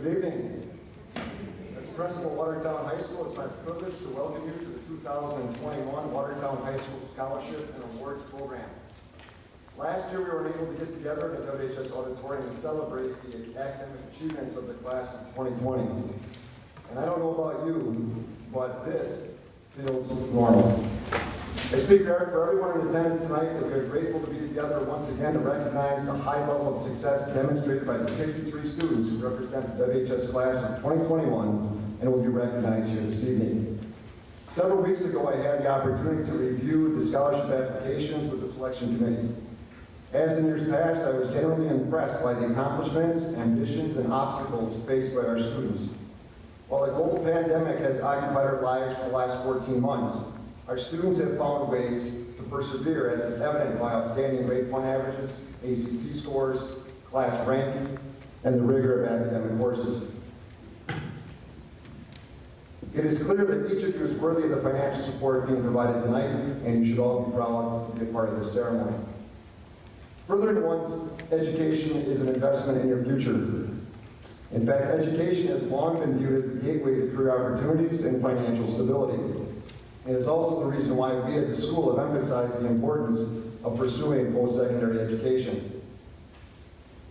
Good evening. As principal of Watertown High School, it's my privilege to welcome you to the 2021 Watertown High School Scholarship and Awards Program. Last year, we were able to get together in the WHS auditorium and celebrate the academic achievements of the class of 2020. And I don't know about you, but this feels normal. I speak for everyone in attendance tonight that we are grateful to be together once again to recognize the high level of success demonstrated by the 63 students who represent the WHS class of 2021 and will be recognized here this evening. Several weeks ago, I had the opportunity to review the scholarship applications with the selection committee. As in years past, I was generally impressed by the accomplishments, ambitions, and obstacles faced by our students. While the global pandemic has occupied our lives for the last 14 months, our students have found ways to persevere, as is evident by outstanding grade point averages, ACT scores, class ranking, and the rigor of academic courses. It is clear that each of you is worthy of the financial support being provided tonight, and you should all be proud to be a part of this ceremony. Furthering one's education is an investment in your future. In fact, education has long been viewed as the gateway to career opportunities and financial stability. It is also the reason why we as a school have emphasized the importance of pursuing post-secondary education.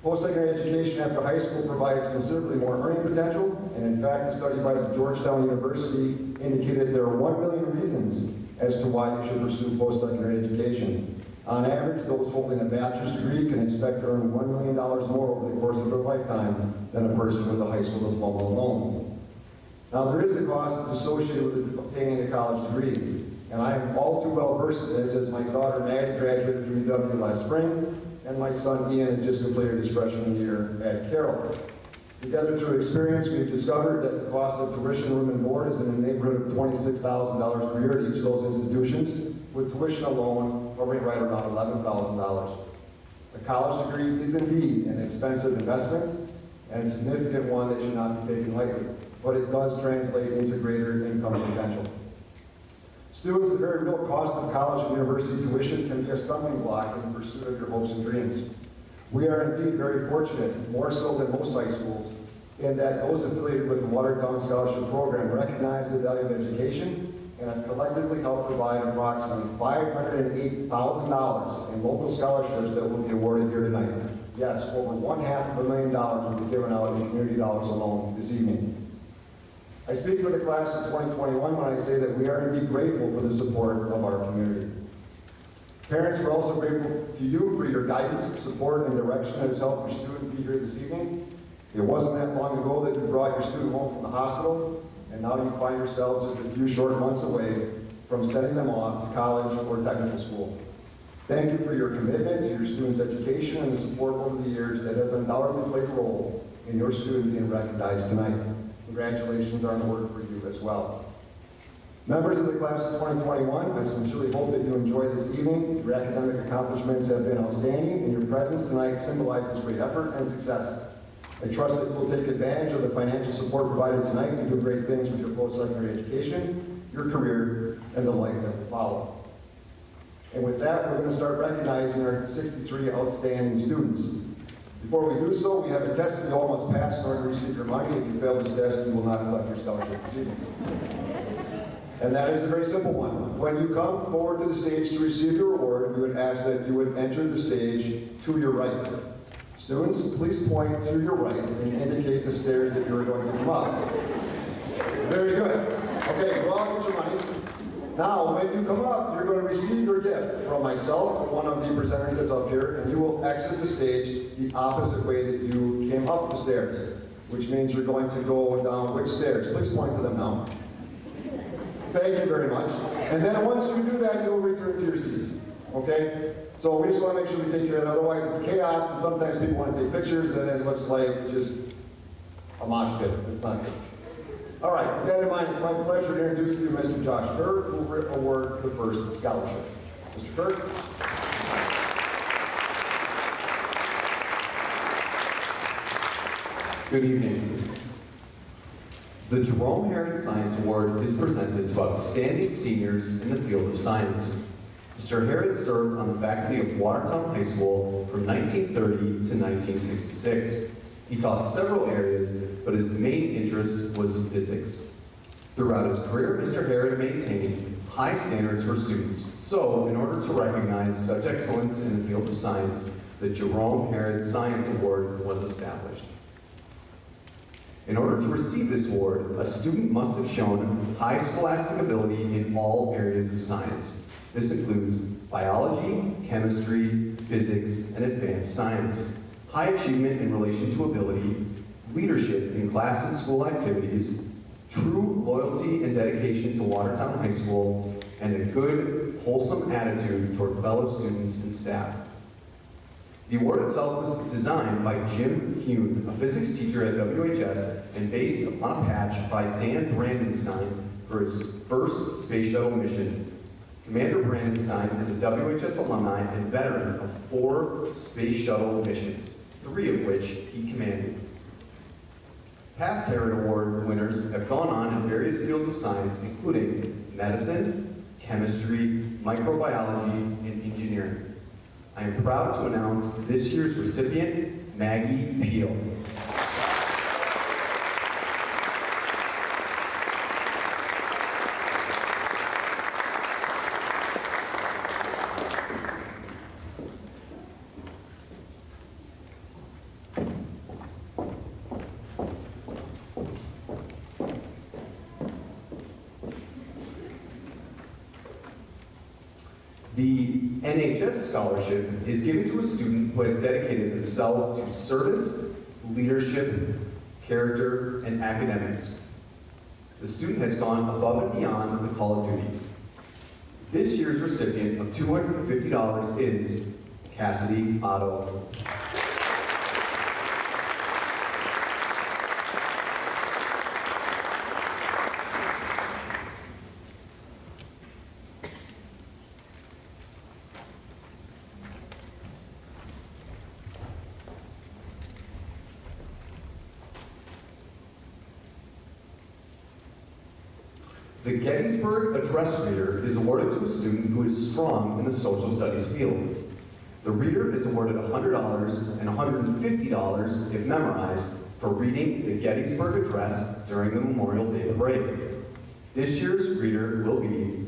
Post-secondary education after high school provides considerably more earning potential, and in fact, a study by Georgetown University indicated there are 1 million reasons as to why you should pursue post-secondary education. On average, those holding a bachelor's degree can expect to earn $1 million more over the course of their lifetime than a person with a high school diploma alone. Now, there is a cost that's associated with obtaining a college degree, and I am all too well versed in this as my daughter Maddie graduated from UW last spring, and my son Ian has just completed his freshman year at Carroll. Together through experience, we've discovered that the cost of tuition, room, and board is in the neighborhood of $26,000 per year at each of those institutions, with tuition alone hovering right around $11,000. A college degree is indeed an expensive investment, and a significant one that should not be taken lightly, but it does translate into greater income potential. Students, the very real cost of college and university tuition can be a stumbling block in the pursuit of your hopes and dreams. We are indeed very fortunate, more so than most high schools, in that those affiliated with the Watertown Scholarship Program recognize the value of education and have collectively helped provide approximately $508,000 in local scholarships that will be awarded here tonight. Yes, over $500,000 will be given out in community dollars alone this evening. I speak for the class of 2021 when I say that we are indeed grateful for the support of our community. Parents, we're also grateful to you for your guidance, support, and direction that has helped your student be here this evening. It wasn't that long ago that you brought your student home from the hospital, and now you find yourselves just a few short months away from sending them off to college or technical school. Thank you for your commitment to your students' education and the support over the years that has undoubtedly played a role in your student being recognized tonight. Congratulations are in order for you as well. Members of the class of 2021, I sincerely hope that you enjoy this evening. Your academic accomplishments have been outstanding, and your presence tonight symbolizes great effort and success. I trust that you will take advantage of the financial support provided tonight to do great things with your post-secondary education, your career, and the life that will follow. And with that, we're going to start recognizing our 63 outstanding students. Before we do so, we have a test that you all must pass in order to receive your money. If you fail this test, you will not collect your scholarship this evening. And that is a very simple one. When you come forward to the stage to receive your award, we would ask that you would enter the stage to your right. Students, please point to your right and indicate the stairs that you are going to come up. Very good. Okay, go out and get your money. Now, when you come up, you're going to receive your gift from myself, one of the presenters that's up here, and you will exit the stage the opposite way that you came up the stairs, which means you're going to go down which stairs? Please point to them now. Thank you very much. And then once you do that, you'll return to your seats. Okay? So we just want to make sure we take care of it. Otherwise, it's chaos, and sometimes people want to take pictures, and it looks like just a mosh pit. It's not good. All right, with that in mind, it's my pleasure to introduce to you Mr. Josh Kirk, who will award the first scholarship. Mr. Kirk. Good evening. The Jerome Herrera Science Award is presented to outstanding seniors in the field of science. Mr. Herrera served on the faculty of Watertown High School from 1930 to 1966. He taught several areas, but his main interest was physics. Throughout his career, Mr. Herrera maintained high standards for students. So, in order to recognize such excellence in the field of science, the Jerome Herrera Science Award was established. In order to receive this award, a student must have shown high scholastic ability in all areas of science. This includes biology, chemistry, physics, and advanced science. High achievement in relation to ability, leadership in class and school activities, true loyalty and dedication to Watertown High School, and a good, wholesome attitude toward fellow students and staff. The award itself was designed by Jim Hune, a physics teacher at WHS, and based on a patch by Dan Brandenstein for his first space shuttle mission. Commander Brandenstein is a WHS alumni and veteran of 4 space shuttle missions, 3 of which he commanded. Past Herrera Award winners have gone on in various fields of science, including medicine, chemistry, microbiology, and engineering. I am proud to announce this year's recipient, Maggie Peel. The NHS scholarship is given to a student who has dedicated themselves to service, leadership, character, and academics. The student has gone above and beyond the call of duty. This year's recipient of $250 is Cassidy Otto. The Gettysburg Address Reader is awarded to a student who is strong in the social studies field. The reader is awarded $100 and $150 if memorized for reading the Gettysburg Address during the Memorial Day parade. This year's reader will be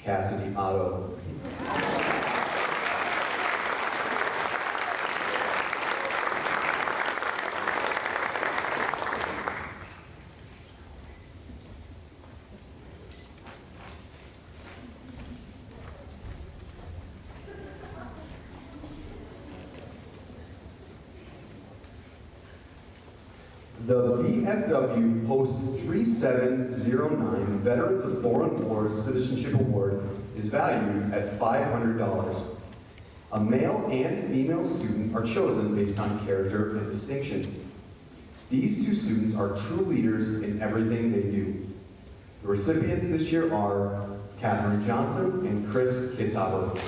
Cassidy Otto. The VFW Post 3709 Veterans of Foreign Wars Citizenship Award is valued at $500. A male and female student are chosen based on character and distinction. These 2 students are true leaders in everything they do. The recipients this year are Katherine Johnson and Chris Kitzhaber.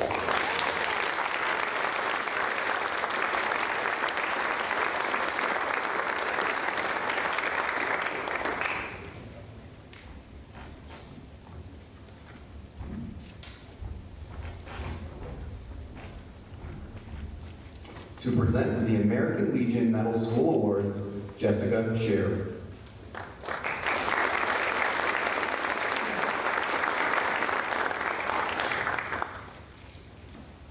To present the American Legion Medal School Awards, Jessica Scher.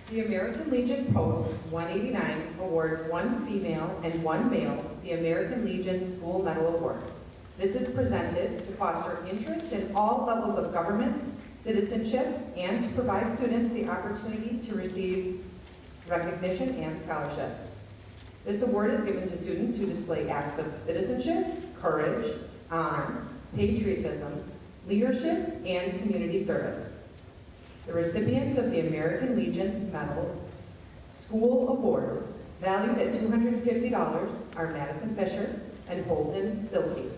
The American Legion Post 189 awards 1 female and 1 male the American Legion School Medal Award. This is presented to foster interest in all levels of government, citizenship, and to provide students the opportunity to receive recognition and scholarships. This award is given to students who display acts of citizenship, courage, honor, patriotism, leadership, and community service. The recipients of the American Legion Medal School Award, valued at $250, are Madison Fisher and Holden Bilkey.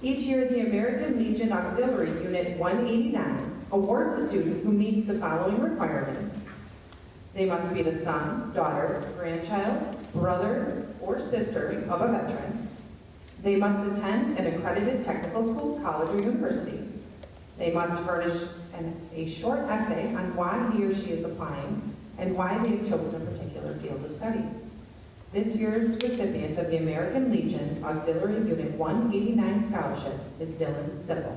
Each year, the American Legion Auxiliary Unit 189 awards a student who meets the following requirements. They must be the son, daughter, grandchild, brother, or sister of a veteran. They must attend an accredited technical school, college, or university. They must furnish a short essay on why he or she is applying and why they have chosen a particular field of study. This year's recipient of the American Legion Auxiliary Unit 189 Scholarship is Dylan Sippel.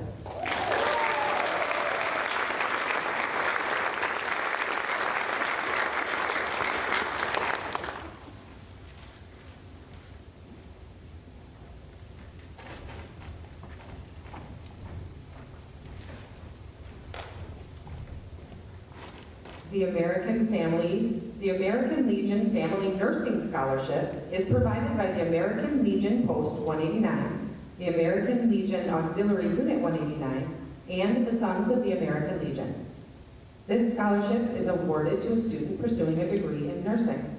The American Legion Family Nursing Scholarship is provided by the American Legion Post 189, the American Legion Auxiliary Unit 189, and the Sons of the American Legion. This scholarship is awarded to a student pursuing a degree in nursing.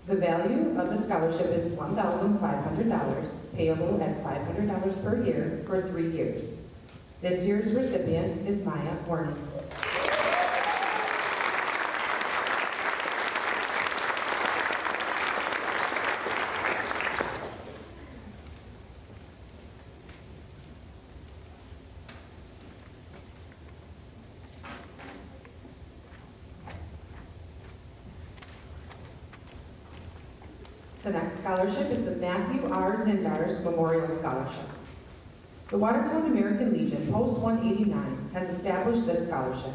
The value of the scholarship is $1,500, payable at $500 per year for 3 years. This year's recipient is Maya Warren. The next scholarship is the Matthew R. Zindar's Memorial Scholarship. The Watertown American Legion Post 189 has established this scholarship.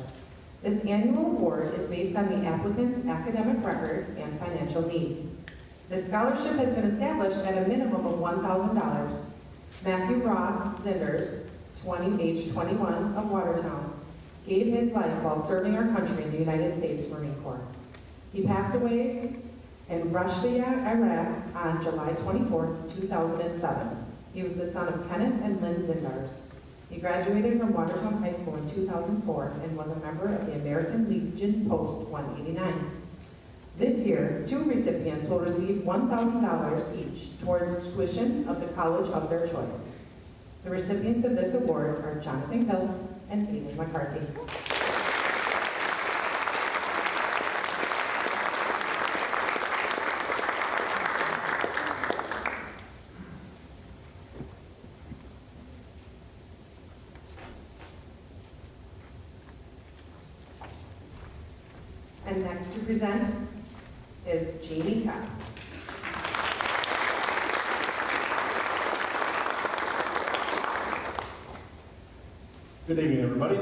This annual award is based on the applicant's academic record and financial need. This scholarship has been established at a minimum of $1,000. Matthew Ross Zindars, age 21, of Watertown, gave his life while serving our country in the United States Marine Corps. He passed away in Rushdie, Iraq on July 24, 2007. He was the son of Kenneth and Lynn Zindars. He graduated from Watertown High School in 2004 and was a member of the American Legion Post 189. This year, 2 recipients will receive $1,000 each towards tuition of the college of their choice. The recipients of this award are Jonathan Phillips and Aiden McCarthy. And next to present is Jamie Cobb. Good evening, everybody.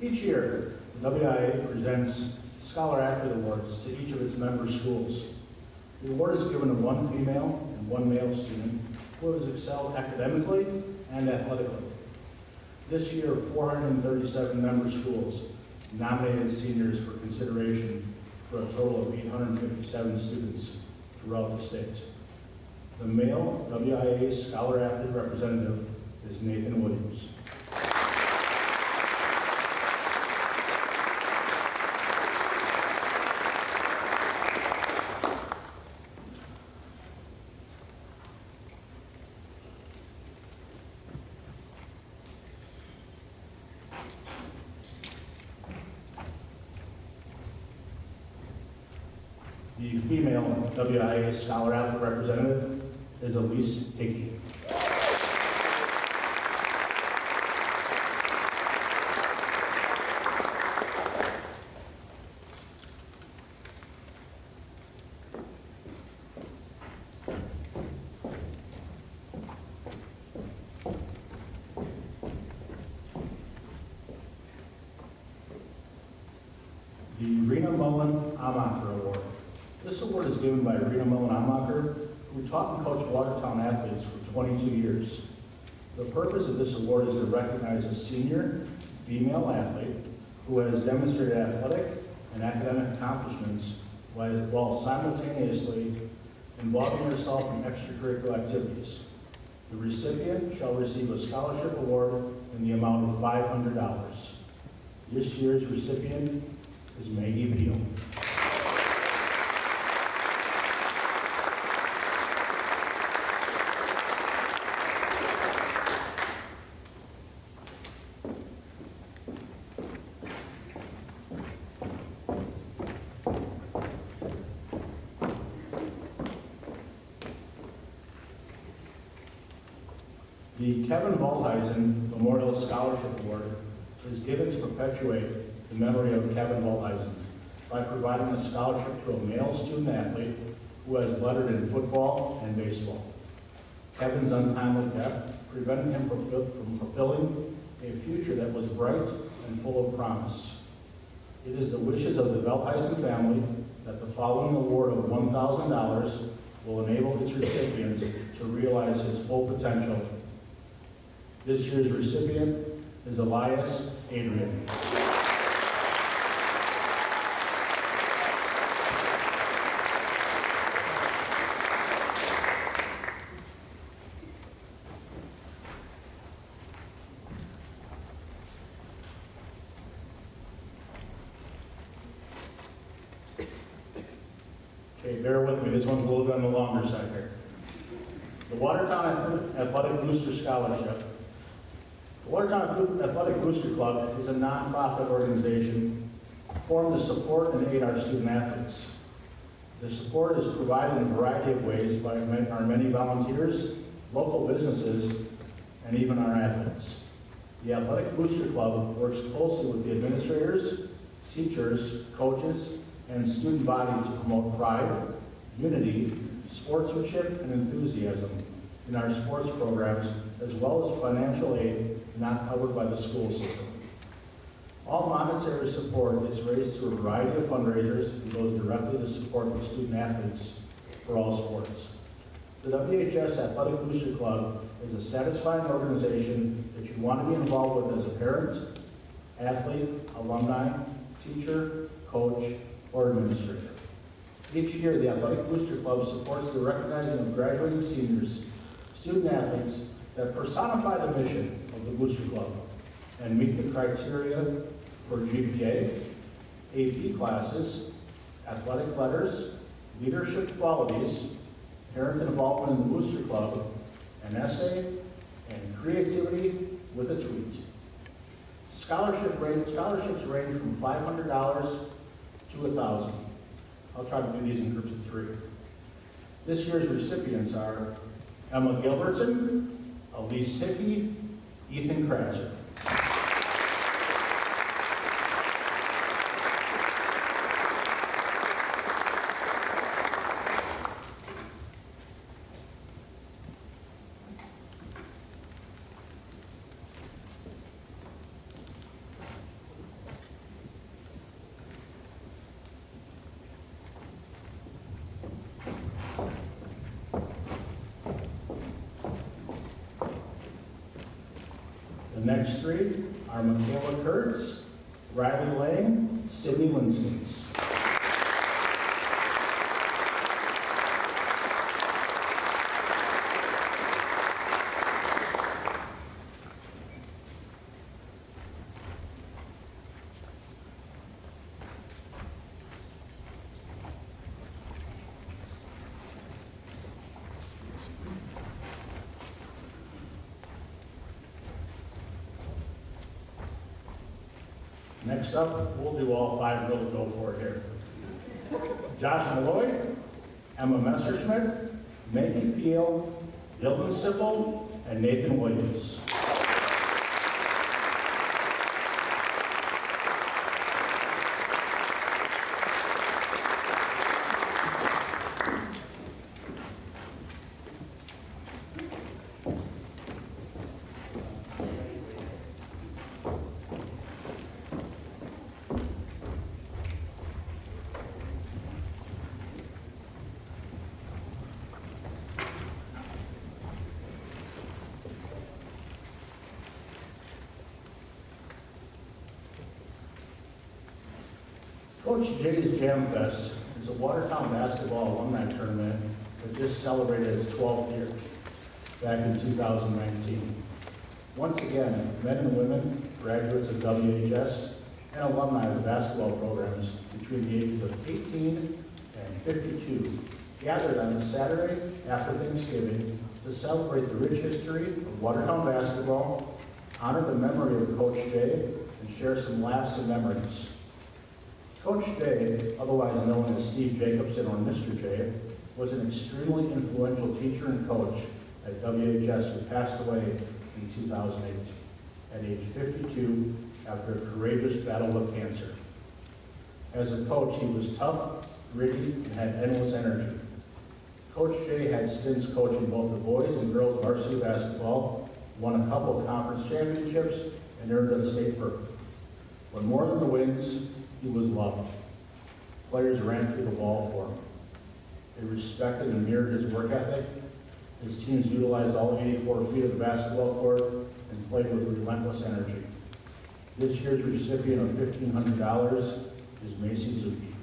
Each year, the WIA presents Scholar Athlete Awards to each of its member schools. The award is given to 1 female and 1 male student who has excelled academically and athletically. This year, 437 member schools nominated seniors for consideration for a total of 857 students throughout the state. The male WIA Scholar Athlete representative is Nathan Williams. The female WIA Scholar Athlete representative is Elise Hickey. The Mullen Amater Award. This award is given by Mullen Amater, who taught and coached Watertown athletes for 22 years. The purpose of this award is to recognize a senior female athlete who has demonstrated athletic and academic accomplishments while simultaneously involving herself in extracurricular activities. The recipient shall receive a scholarship award in the amount of $500. This year's recipient is Maggie Beal. The Kevin Mulheisen Memorial Scholarship Award is given to perpetuate the memory of Kevin Mulheisen by providing a scholarship to a male student athlete who has lettered in football and baseball. Kevin's untimely death prevented him from fulfilling a future that was bright and full of promise. It is the wishes of the Mulheisen family that the following award of $1,000 will enable its recipient to realize his full potential. This year's recipient is Elias Adrian. Okay, bear with me, this one's a little bit on the longer side here. The Watertown Athletic Brewster Scholarship. The Watertown Athletic Brewster Club is a nonprofit organization formed to support and aid our student athletes. The support is provided in a variety of ways by our many volunteers, local businesses, and even our athletes. The Athletic Brewster Club works closely with the administrators, teachers, coaches, and student body to promote pride, unity, sportsmanship, and enthusiasm in our sports programs, as well as financial aid not covered by the school system. All monetary support is raised through a variety of fundraisers and goes directly to support the student athletes for all sports. The WHS Athletic Booster Club is a satisfying organization that you want to be involved with as a parent, athlete, alumni, teacher, coach, or administrator. Each year, the Athletic Booster Club supports the recognizing of graduating seniors, student athletes that personify the mission of the Booster Club and meet the criteria for GPA, AP classes, athletic letters, leadership qualities, parent involvement in the Booster Club, an essay, and creativity with a tweet. Scholarships range from $500 to $1,000. I'll try to do these in groups of 3. This year's recipients are Emma Gilbertson, Elise Hickey, Ethan Kratzer. The next 3 are Michaela Kurtz, Riley Lang, Sydney Winskins. Next up, we'll do all 5 really go for it here. Josh Malloy, Emma Messerschmidt, Maggie Peel, Dylan Sipple, and Nathan Williams. Coach Jay's Jam Fest is a Watertown basketball alumni tournament that just celebrated its 12th year back in 2019. Once again, men and women, graduates of WHS, and alumni of the basketball programs between the ages of 18 and 52 gathered on a Saturday after Thanksgiving to celebrate the rich history of Watertown basketball, honor the memory of Coach Jay, and share some laughs and memories. Coach Jay, otherwise known as Steve Jacobson or Mr. J, was an extremely influential teacher and coach at WHS who passed away in 2008, at age 52, after a courageous battle with cancer. As a coach, he was tough, gritty, and had endless energy. Coach Jay had stints coaching both the boys and girls varsity basketball, won a couple of conference championships, and earned a state berth. But more than the wins, he was loved. Players ran through the wall for him. They respected and mirrored his work ethic. His teams utilized all 84 feet of the basketball court and played with relentless energy. This year's recipient of $1,500 is Macy Zuki.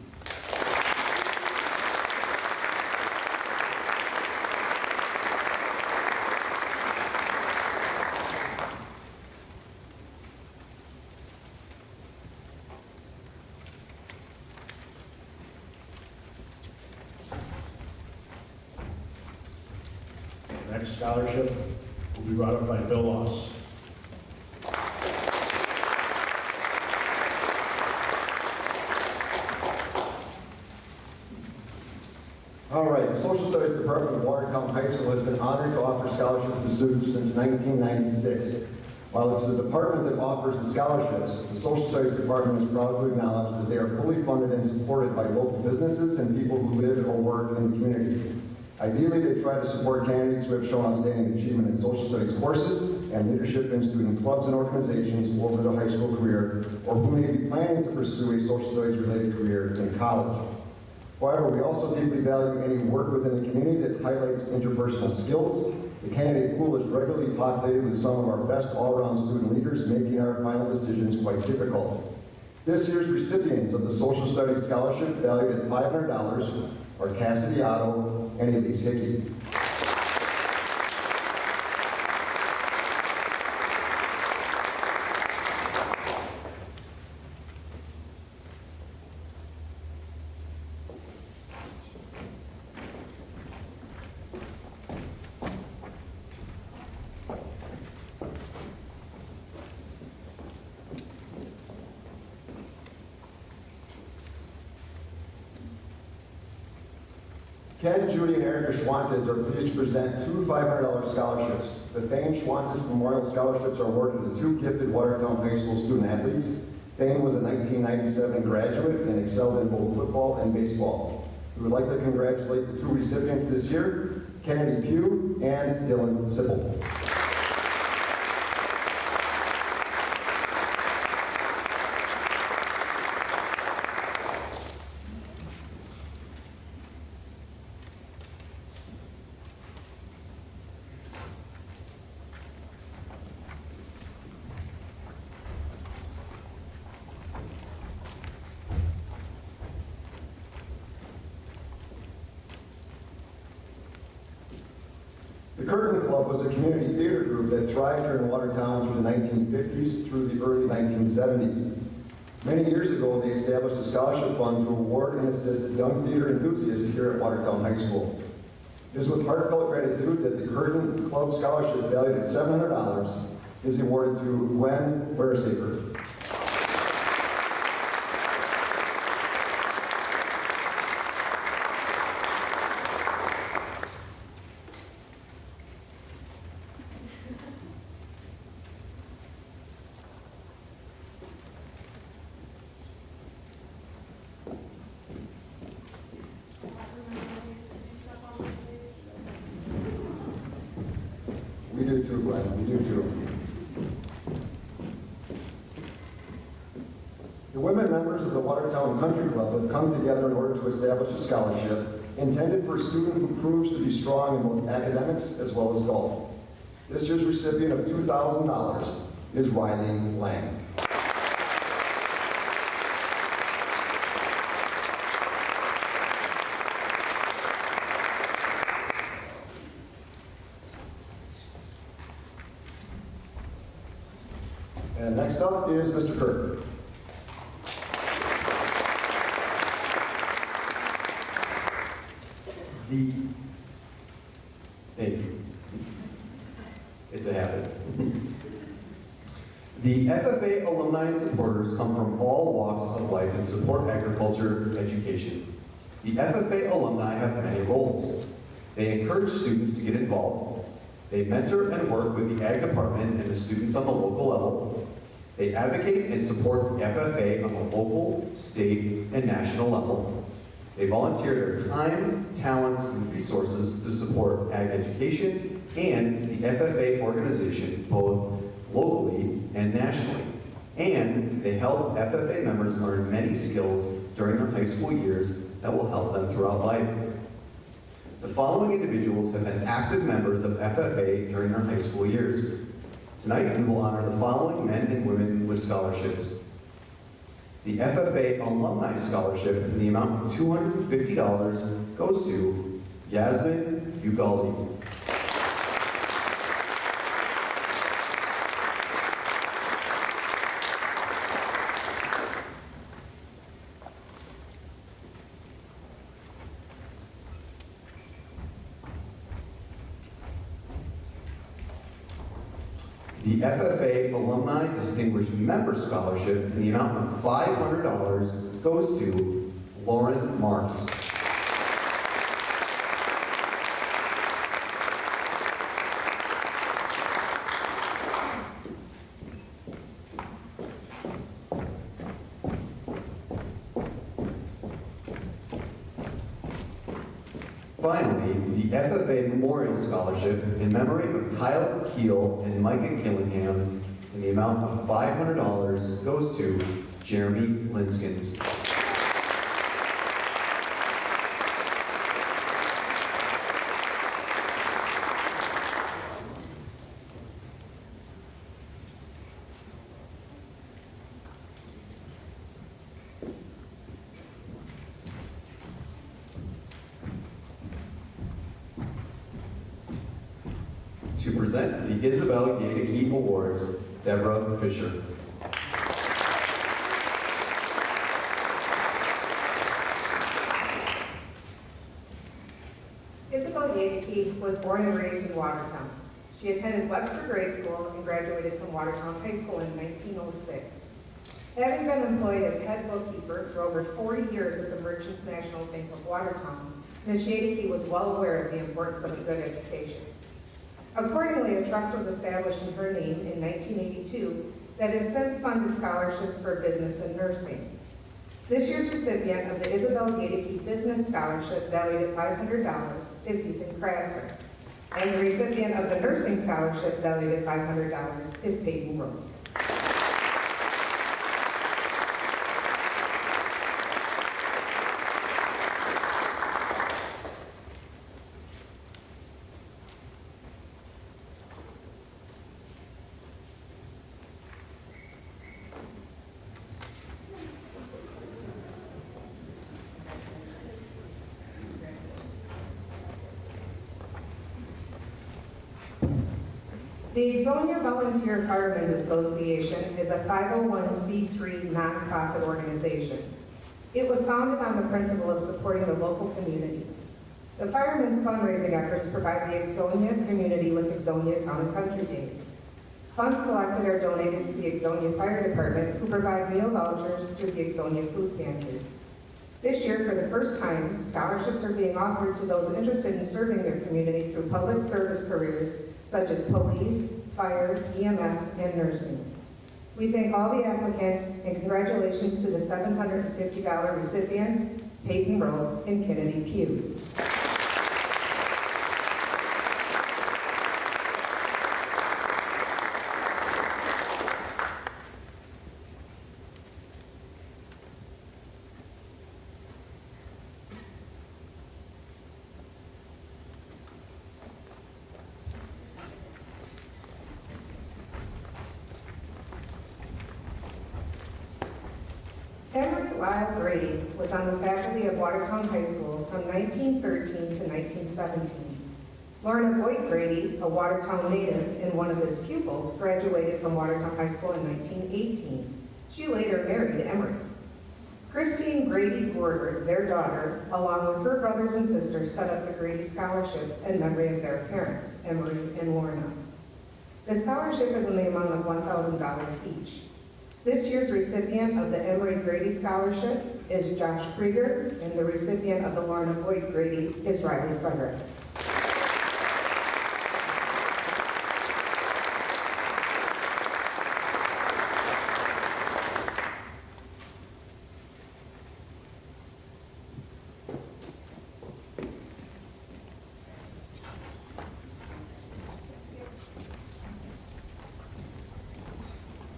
The next scholarship will be brought up by Bill Loss. All right, the Social Studies Department of Watertown High School has been honored to offer scholarships to students since 1996. While it's the department that offers the scholarships, the Social Studies Department is proud to acknowledge that they are fully funded and supported by local businesses and people who live or work in the community. Ideally, they try to support candidates who have shown outstanding achievement in social studies courses and leadership in student clubs and organizations over their high school career, or who may be planning to pursue a social studies related career in college. However, we also deeply value any work within the community that highlights interpersonal skills. The candidate pool is regularly populated with some of our best all-around student leaders, making our final decisions quite difficult. This year's recipients of the Social Studies Scholarship, valued at $500, are Cassidy Otto and Elise Hickey. Ken, Judy, and Erica Schwantes are pleased to present two $500 scholarships. The Thane Schwantes Memorial Scholarships are awarded to two gifted Watertown High School student athletes. Thane was a 1997 graduate and excelled in both football and baseball. We would like to congratulate the two recipients this year, Kennedy Pugh and Dylan Sippel. The Curtain Club was a community theater group that thrived here in Watertown through the 1950s through the early 1970s. Many years ago, they established a scholarship fund to award and assist young theater enthusiasts here at Watertown High School. It is with heartfelt gratitude that the Curtain Club Scholarship, valued at $700, is awarded to Gwen Weresaker. We do too, Glenn. We do too. The women members of the Watertown Country Club have come together in order to establish a scholarship intended for a student who proves to be strong in both academics as well as golf. This year's recipient of $2,000 is Riley Lang. And next up is Mr. Kirk. Thank you. It's a habit. The FFA alumni and supporters come from all walks of life and support agriculture education. The FFA alumni have many roles. They encourage students to get involved. They mentor and work with the Ag Department and the students on the local level. They advocate and support FFA on the local, state, and national level. They volunteer their time, talents, and resources to support ag education and the FFA organization both locally and nationally. And they help FFA members learn many skills during their high school years that will help them throughout life. The following individuals have been active members of FFA during their high school years. Tonight, we will honor the following men and women with scholarships. The Ffa Alumni Scholarship in the amount of $250 goes to Yasmin Ugaldi. The FFA Alumni Distinguished Member Scholarship in the amount of $500 goes to Lauren Marks. Finally, the FFA Memorial Scholarship in memory of Kyle Keel and Micah Killingham in the amount of $500 goes to Jeremy Linskins. To present the Isabel Yadaki Awards, Deb Fischer. Isabel Yadaki was born and raised in Watertown. She attended Webster Grade School and graduated from Watertown High School in 1906. Having been employed as head bookkeeper for over 40 years at the Merchants National Bank of Watertown, Ms. Yadaki was well aware of the importance of a good education. Accordingly, a trust was established in her name in 1982 that has since funded scholarships for business and nursing. This year's recipient of the Isabel Yadaki Business Scholarship, valued at $500, is Ethan Kratzer. And the recipient of the Nursing Scholarship, valued at $500, is Peyton Rowe. The Exonia Volunteer Firemen's Association is a 501c3 nonprofit organization. It was founded on the principle of supporting the local community. The firemen's fundraising efforts provide the Exonia community with Exonia Town and Country Days. Funds collected are donated to the Exonia Fire Department, who provide meal vouchers through the Exonia Food Pantry. This year, for the first time, scholarships are being offered to those interested in serving their community through public service careers such as police, fire, EMS, and nursing. We thank all the applicants and congratulations to the $750 recipients, Peyton Rowe and Kennedy Pugh. Brady was on the faculty of Watertown High School from 1913 to 1917. Lorna Boyd Brady, a Watertown native and one of his pupils, graduated from Watertown High School in 1918. She later married Emory. Christine Grady Gorder, their daughter, along with her brothers and sisters, set up the Grady Scholarships in memory of their parents, Emory and Lorna. The scholarship is in the amount of $1,000 each. This year's recipient of the Emory Grady Scholarship is Josh Krieger, and the recipient of the Lorna Boyd Grady is Riley Frederick.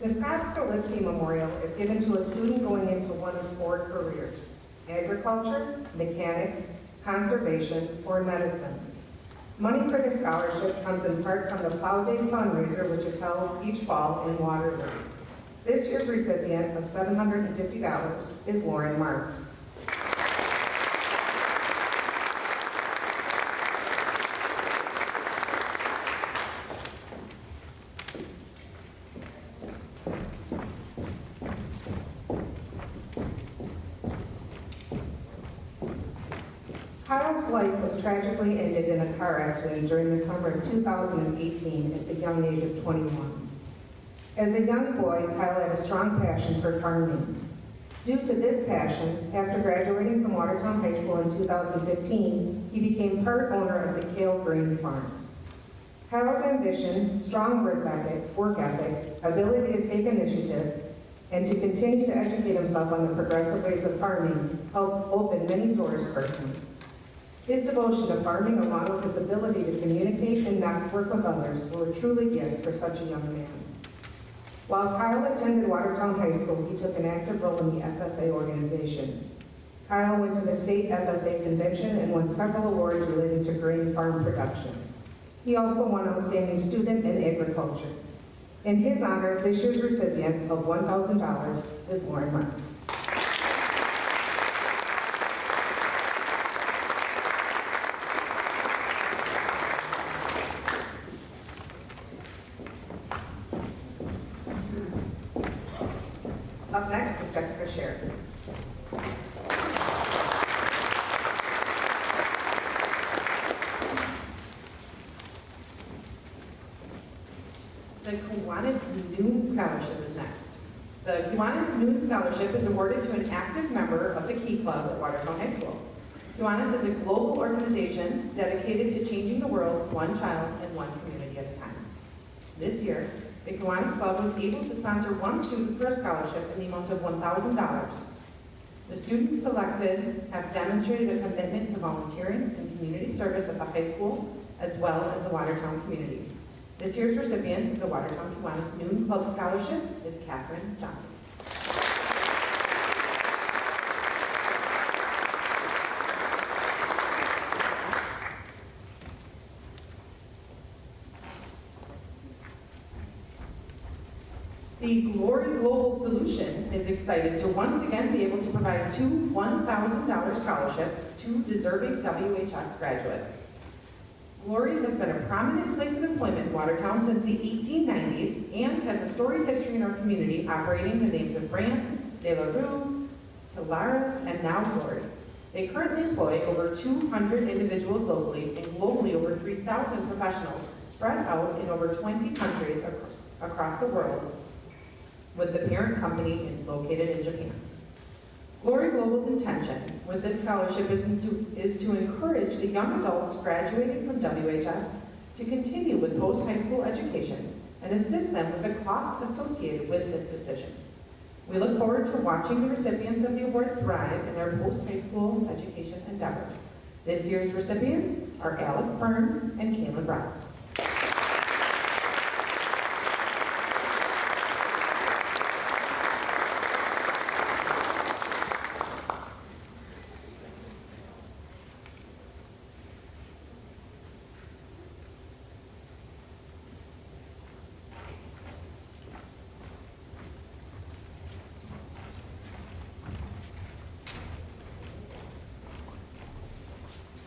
The Scott Stolitsky Memorial is given to a student going into one of 4 careers: agriculture, mechanics, conservation, or medicine. Money for the scholarship comes in part from the Plow Day fundraiser, which is held each fall in Watertown. This year's recipient of $750 is Lauren Marks. Kyle's life was tragically ended in a car accident during the summer of 2018 at the young age of 21. As a young boy, Kyle had a strong passion for farming. Due to this passion, after graduating from Watertown High School in 2015, he became part owner of the Kale Grain Farms. Kyle's ambition, strong work ethic, ability to take initiative, and to continue to educate himself on the progressive ways of farming helped open many doors for him. His devotion to farming, along with his ability to communicate and network with others, were truly gifts for such a young man. While Kyle attended Watertown High School, he took an active role in the FFA organization. Kyle went to the state FFA convention and won several awards related to grain farm production. He also won Outstanding Student in Agriculture. In his honor, this year's recipient of $1,000 is Lauren Marks. Up next is Jessica Sharon. The Kiwanis Noon Scholarship is next. The Kiwanis Noon Scholarship is awarded to an active member of the Key Club at Watertown High School. Kiwanis is a global organization dedicated to changing the world one child and one community at a time. This year, the Kiwanis Club was able to sponsor one student for a scholarship in the amount of $1,000. The students selected have demonstrated a commitment to volunteering and community service at the high school, as well as the Watertown community. This year's recipient of the Watertown Kiwanis Noon Club Scholarship is Katherine Johnson. The Glory Global Solution is excited to once again be able to provide 2 $1,000 scholarships to deserving WHS graduates. Glory has been a prominent place of employment in Watertown since the 1890s and has a storied history in our community, operating the names of Brandt, De La Rue, Telaris, and now Glory. They currently employ over 200 individuals locally and globally over 3,000 professionals spread out in over 20 countries across the world, with the parent company located in Japan. Glory Global's intention with this scholarship is to encourage the young adults graduating from WHS to continue with post-high school education and assist them with the costs associated with this decision. We look forward to watching the recipients of the award thrive in their post-high school education endeavors. This year's recipients are Alex Byrne and Kaylin Bratz.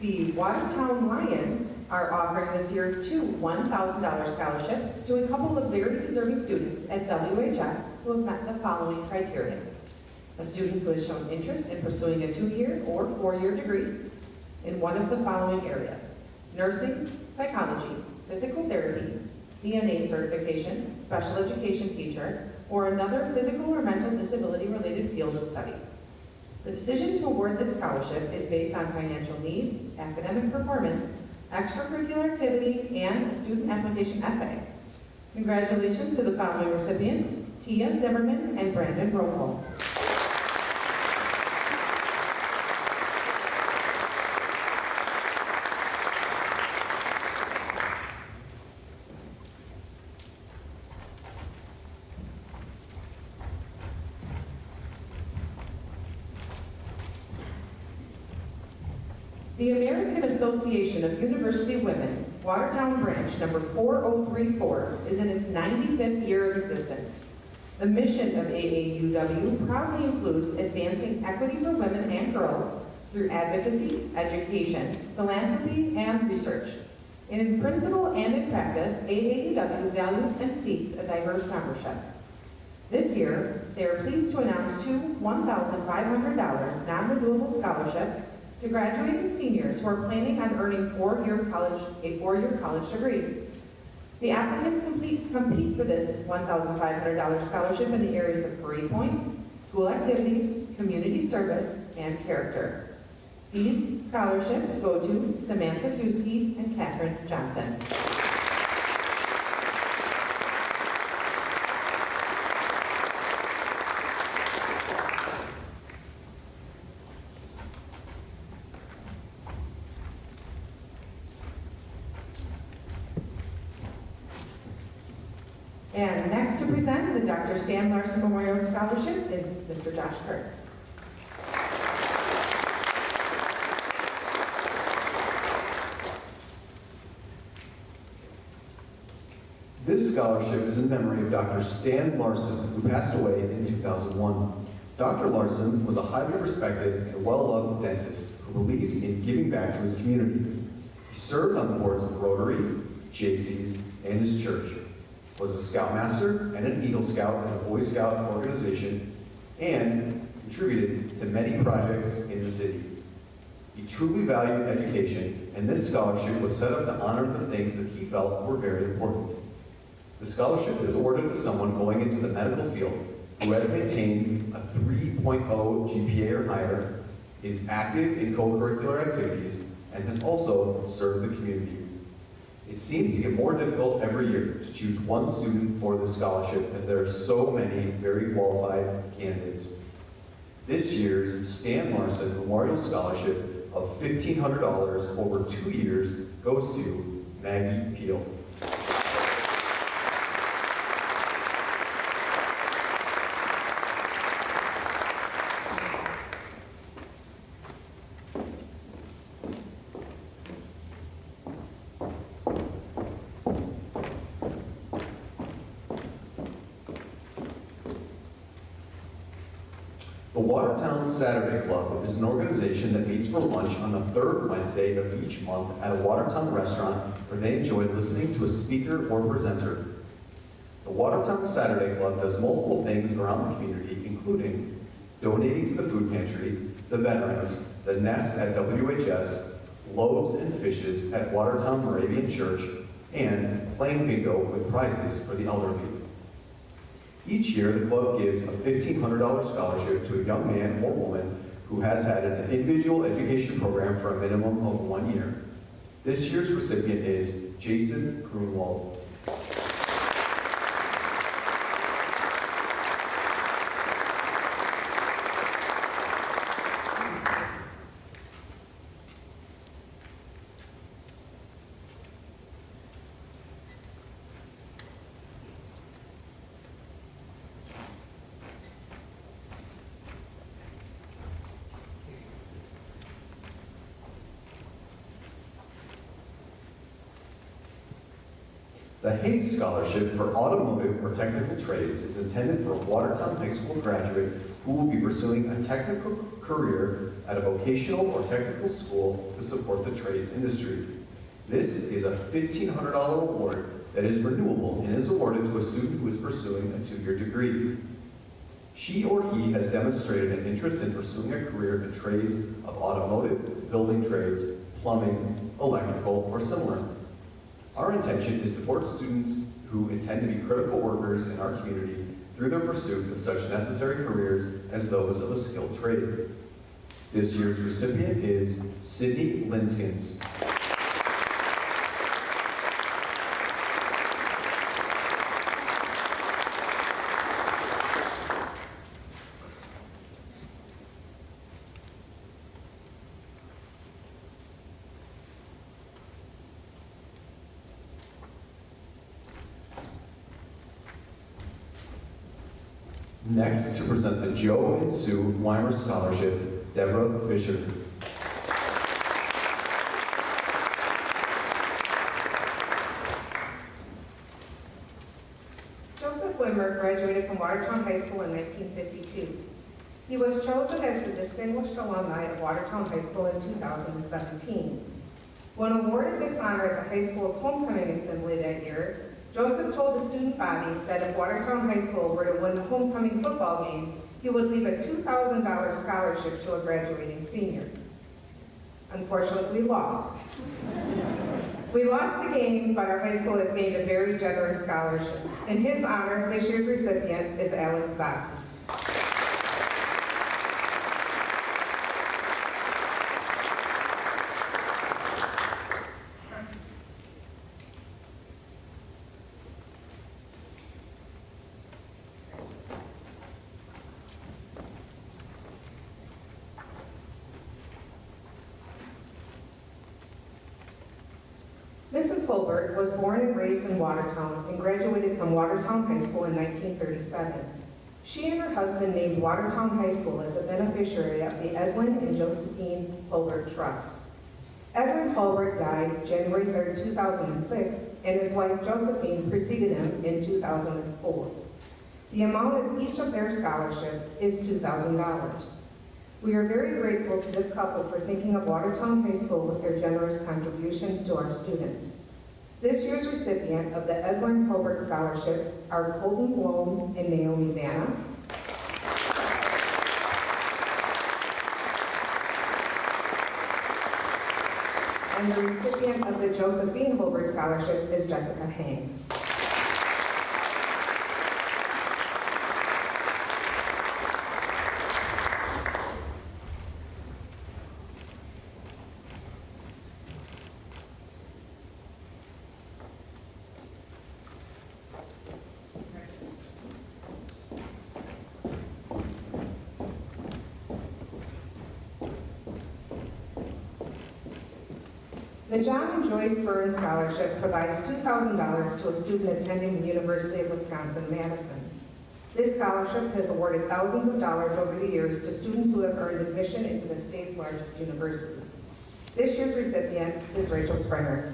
The Watertown Lions are offering this year 2 $1,000 scholarships to a couple of very deserving students at WHS who have met the following criteria. A student who has shown interest in pursuing a 2-year or 4-year degree in one of the following areas: nursing, psychology, physical therapy, CNA certification, special education teacher, or another physical or mental disability-related field of study. The decision to award this scholarship is based on financial need, academic performance, extracurricular activity, and a student application essay. Congratulations to the following recipients: Tia Zimmerman and Brandon Rojo. The American Association of University Women, Watertown Branch number 4034, is in its 95th year of existence. The mission of AAUW proudly includes advancing equity for women and girls through advocacy, education, philanthropy, and research. In principle and in practice, AAUW values and seeks a diverse membership. This year, they are pleased to announce two $1,500 non-renewable scholarships to graduating seniors who are planning on earning a four-year college degree. The applicants compete for this $1,500 scholarship in the areas of Career Point, school activities, community service, and character. These scholarships go to Samantha Suski and Katherine Johnson. And next to present the Dr. Stan Larson Memorial Scholarship is Mr. Josh Kirk. This scholarship is in memory of Dr. Stan Larson, who passed away in 2001. Dr. Larson was a highly respected and well-loved dentist who believed in giving back to his community. He served on the boards of Rotary, JC's, and his church, was a Scoutmaster and an Eagle Scout in a Boy Scout organization, and contributed to many projects in the city. He truly valued education, and this scholarship was set up to honor the things that he felt were very important. The scholarship is awarded to someone going into the medical field who has maintained a 3.0 GPA or higher, is active in co-curricular activities, and has also served the community. It seems to get more difficult every year to choose one student for the scholarship, as there are so many very qualified candidates. This year's Stan Larson Memorial Scholarship of $1,500 over 2 years goes to Maggie Peel. The Watertown Saturday Club is an organization that meets for lunch on the third Wednesday of each month at a Watertown restaurant where they enjoy listening to a speaker or presenter. The Watertown Saturday Club does multiple things around the community, including donating to the food pantry, the veterans, the nest at WHS, loaves and fishes at Watertown Moravian Church, and playing bingo with prizes for the elderly. Each year, the club gives a $1,500 scholarship to a young man or woman who has had an individual education program for a minimum of 1 year. This year's recipient is Jason Grunwald. The Hayes Scholarship for Automotive or Technical Trades is intended for a Watertown High School graduate who will be pursuing a technical career at a vocational or technical school to support the trades industry. This is a $1,500 award that is renewable and is awarded to a student who is pursuing a 2-year degree. She or he has demonstrated an interest in pursuing a career in the trades of automotive, building trades, plumbing, electrical, or similar. Our intention is to support students who intend to be critical workers in our community through their pursuit of such necessary careers as those of a skilled trade. This year's recipient is Sydney Linskins. Next, to present the Joe and Sue Weimer Scholarship, Deb Fischer. Watertown High School in 1952. He was chosen as the Distinguished Alumni of Watertown High School in 2017. When awarded this honor at the high school's homecoming assembly that year, Joseph told the student body that if Watertown High School were to win the homecoming football game, he would leave a $2,000 scholarship to a graduating senior. Unfortunately, we lost. We lost the game, but our high school has gained a very generous scholarship. In his honor, this year's recipient is Alex Zock. Mrs. Holbert was born and raised in Watertown and graduated from Watertown High School in 1937. She and her husband named Watertown High School as a beneficiary of the Edwin and Josephine Holbert Trust. Edwin Holbert died January 3, 2006, and his wife Josephine preceded him in 2004. The amount of each of their scholarships is $2,000. We are very grateful to this couple for thinking of Watertown High School with their generous contributions to our students. This year's recipient of the Edwin Holbert Scholarships are Colton Blome and Naomi Vanna. And the recipient of the Josephine Holbert Scholarship is Jessica Hang. The John and Joyce Burns Scholarship provides $2,000 to a student attending the University of Wisconsin-Madison. This scholarship has awarded thousands of dollars over the years to students who have earned admission into the state's largest university. This year's recipient is Rachel Springer.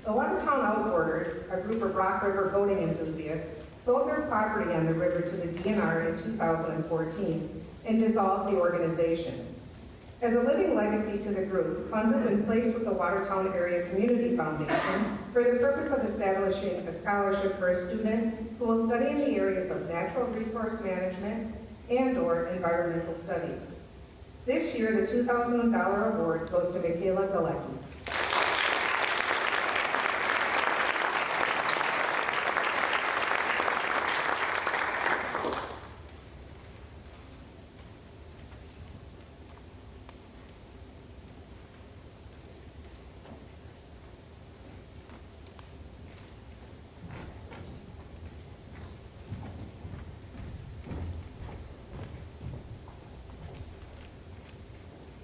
The Watertown Outboarders, a group of Rock River boating enthusiasts, sold their property on the river to the DNR in 2014 and dissolved the organization. As a living legacy to the group, funds have been placed with the Watertown Area Community Foundation for the purpose of establishing a scholarship for a student who will study in the areas of natural resource management and/or environmental studies. This year, the $2,000 award goes to Michaela Galecki.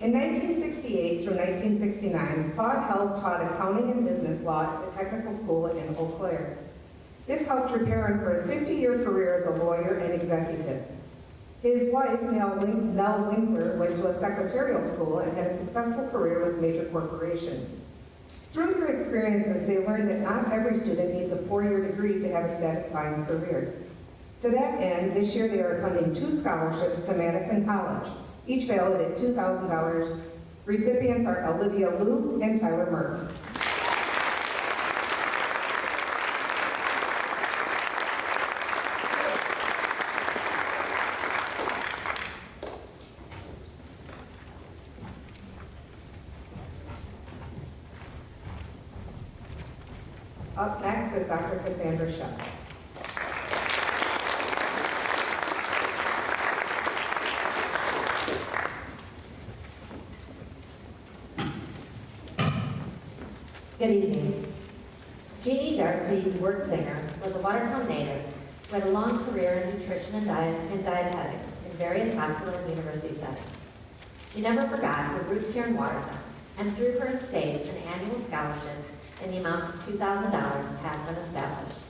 In 1968 through 1969, Claude Held taught accounting and business law at the technical school in Eau Claire. This helped prepare him for a 50-year career as a lawyer and executive. His wife, Nell Winkler, went to a secretarial school and had a successful career with major corporations. Through their experiences, they learned that not every student needs a 4-year degree to have a satisfying career. To that end, this year they are funding 2 scholarships to Madison College, each valued at $2,000. Recipients are Olivia Liu and Tyler Merck. Up next is Dr. Cassandra Shep. Good evening. Jeannie Darcy Wertzinger was a Watertown native who had a long career in nutrition and dietetics in various hospital and university settings. She never forgot her roots here in Watertown, and through her estate, an annual scholarship in the amount of $2,000 has been established.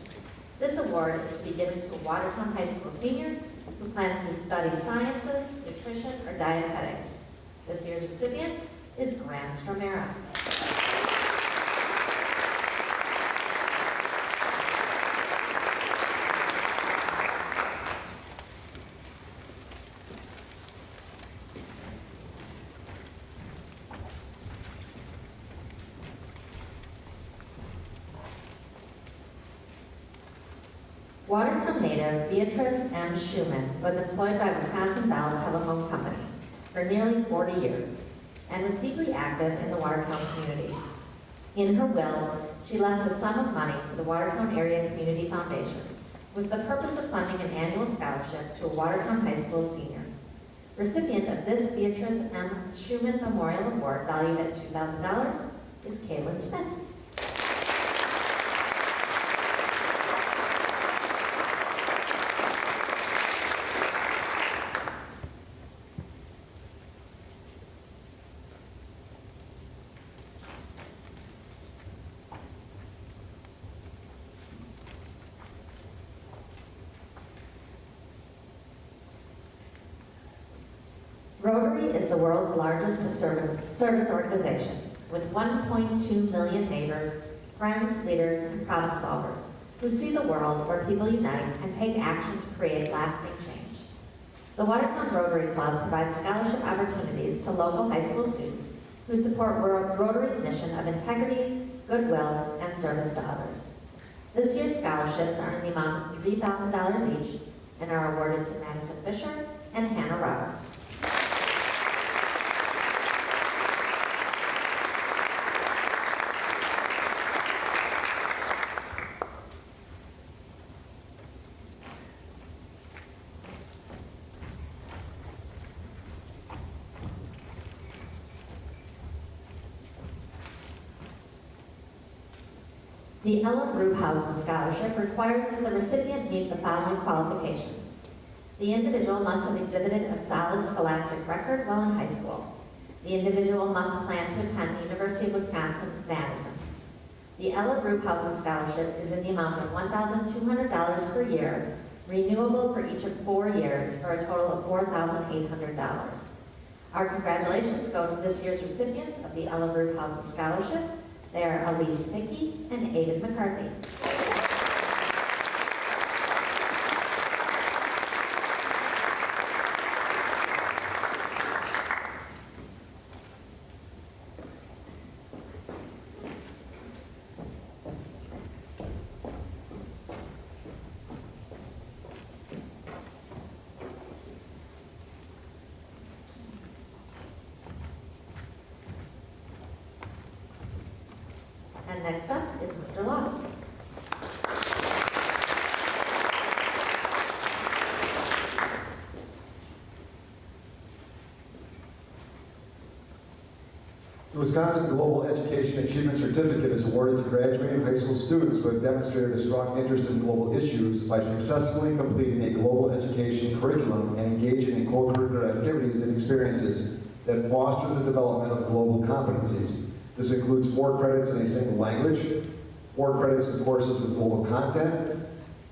This award is to be given to a Watertown High School senior who plans to study sciences, nutrition, or dietetics. This year's recipient is Grant Stromera. Watertown native Beatrice M. Schumann was employed by Wisconsin Bell Telephone Company for nearly 40 years and was deeply active in the Watertown community. In her will, she left a sum of money to the Watertown Area Community Foundation with the purpose of funding an annual scholarship to a Watertown High School senior. Recipient of this Beatrice M. Schumann Memorial Award, valued at $2,000, is Kaylin Smith. Rotary is the world's largest service organization, with 1.2 million neighbors, friends, leaders, and problem solvers who see the world where people unite and take action to create lasting change. The Watertown Rotary Club provides scholarship opportunities to local high school students who support Rotary's mission of integrity, goodwill, and service to others. This year's scholarships are in the amount of $3,000 each and are awarded to Madison Fisher and Hannah Roberts. The Ella Bruhausen Scholarship requires that the recipient meet the following qualifications. The individual must have exhibited a solid scholastic record while in high school. The individual must plan to attend the University of Wisconsin-Madison. The Ella Bruhausen Scholarship is in the amount of $1,200 per year, renewable for each of 4 years, for a total of $4,800. Our congratulations go to this year's recipients of the Ella Bruhausen Scholarship. They are Elise Mickey and Aiden McCarthy. And next up is Mr. Loss. The Wisconsin Global Education Achievement Certificate is awarded to graduating high school students who have demonstrated a strong interest in global issues by successfully completing a global education curriculum and engaging in co-curricular activities and experiences that foster the development of global competencies. This includes 4 credits in a single language, 4 credits in courses with global content,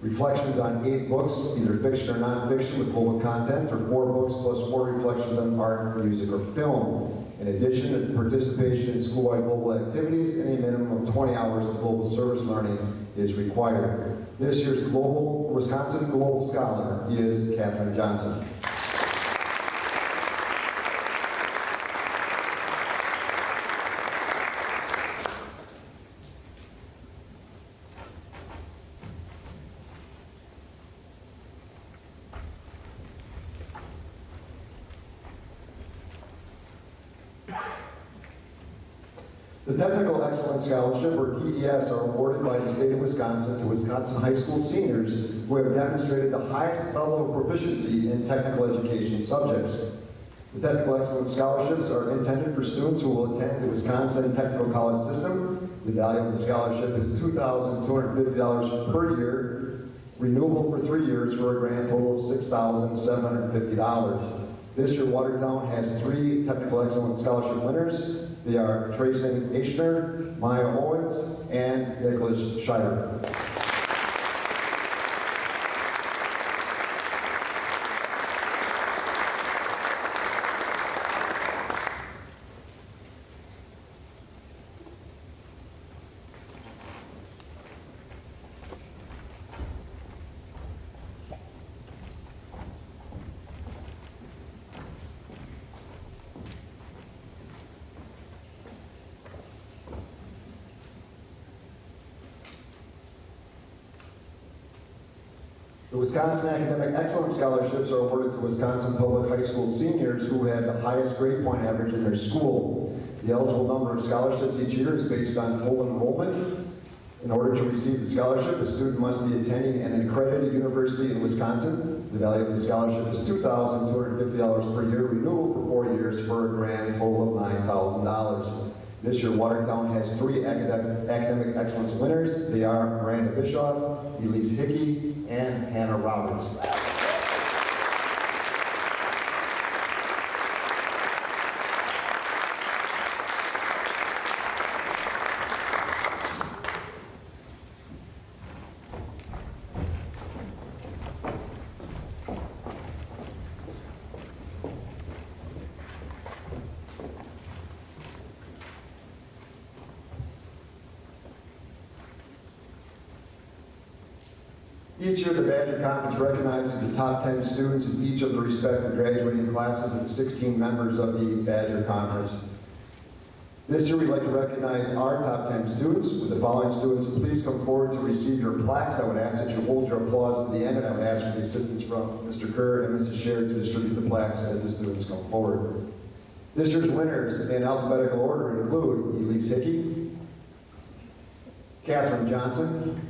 reflections on 8 books, either fiction or nonfiction with global content, or 4 books plus 4 reflections on art, music, or film. In addition, participation in school-wide global activities and a minimum of 20 hours of global service learning is required. This year's Wisconsin Global Scholar is Katherine Johnson. The Technical Excellence Scholarship, or TES, are awarded by the state of Wisconsin to Wisconsin high school seniors who have demonstrated the highest level of proficiency in technical education subjects. The Technical Excellence Scholarships are intended for students who will attend the Wisconsin Technical College System. The value of the scholarship is $2,250 per year, renewable for 3 years for a grand total of $6,750. This year, Watertown has 3 Technical Excellence Scholarship winners. They are Trayson Eichner, Maya Owens, and Nicholas Shire. The Wisconsin Academic Excellence Scholarships are awarded to Wisconsin public high school seniors who had the highest grade point average in their school. The eligible number of scholarships each year is based on total enrollment. In order to receive the scholarship, a student must be attending an accredited university in Wisconsin. The value of the scholarship is $2,250 per year, renewable for 4 years for a grand total of $9,000. This year, Watertown has 3 academic excellence winners. They are Miranda Bischoff, Elise Hickey, and Hannah Roberts. Each year, the Badger Conference recognizes the top 10 students in each of the respective graduating classes of the 16 members of the Badger Conference. This year, we'd like to recognize our top 10 students. With the following students, please come forward to receive your plaques. I would ask that you hold your applause to the end, and I would ask for the assistance from Mr. Kerr and Mrs. Sharon to distribute the plaques as the students come forward. This year's winners in alphabetical order include Elise Hickey, Catherine Johnson,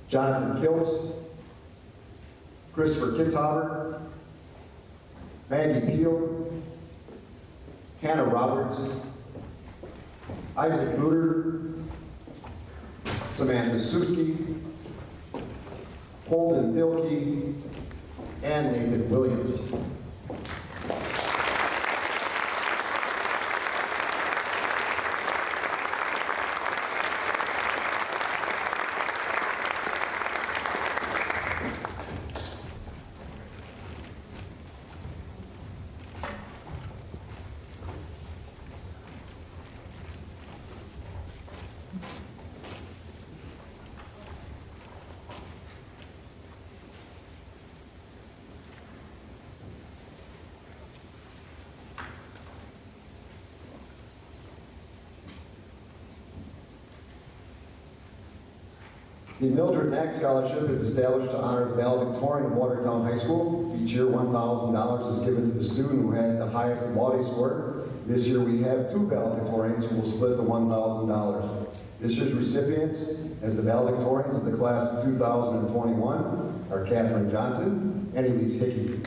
Jonathan Kilps, Christopher Kitzhaber, Maggie Peel, Hannah Roberts, Isaac Luter, Samantha Suski, Holden Dilke, and Nathan Williams. The Mildred Knack Scholarship is established to honor the valedictorian of Watertown High School. Each year, $1,000 is given to the student who has the highest Laudie score. This year, we have 2 valedictorians who will split the $1,000. This year's recipients, as the valedictorians of the class of 2021, are Catherine Johnson and Elise Hickey.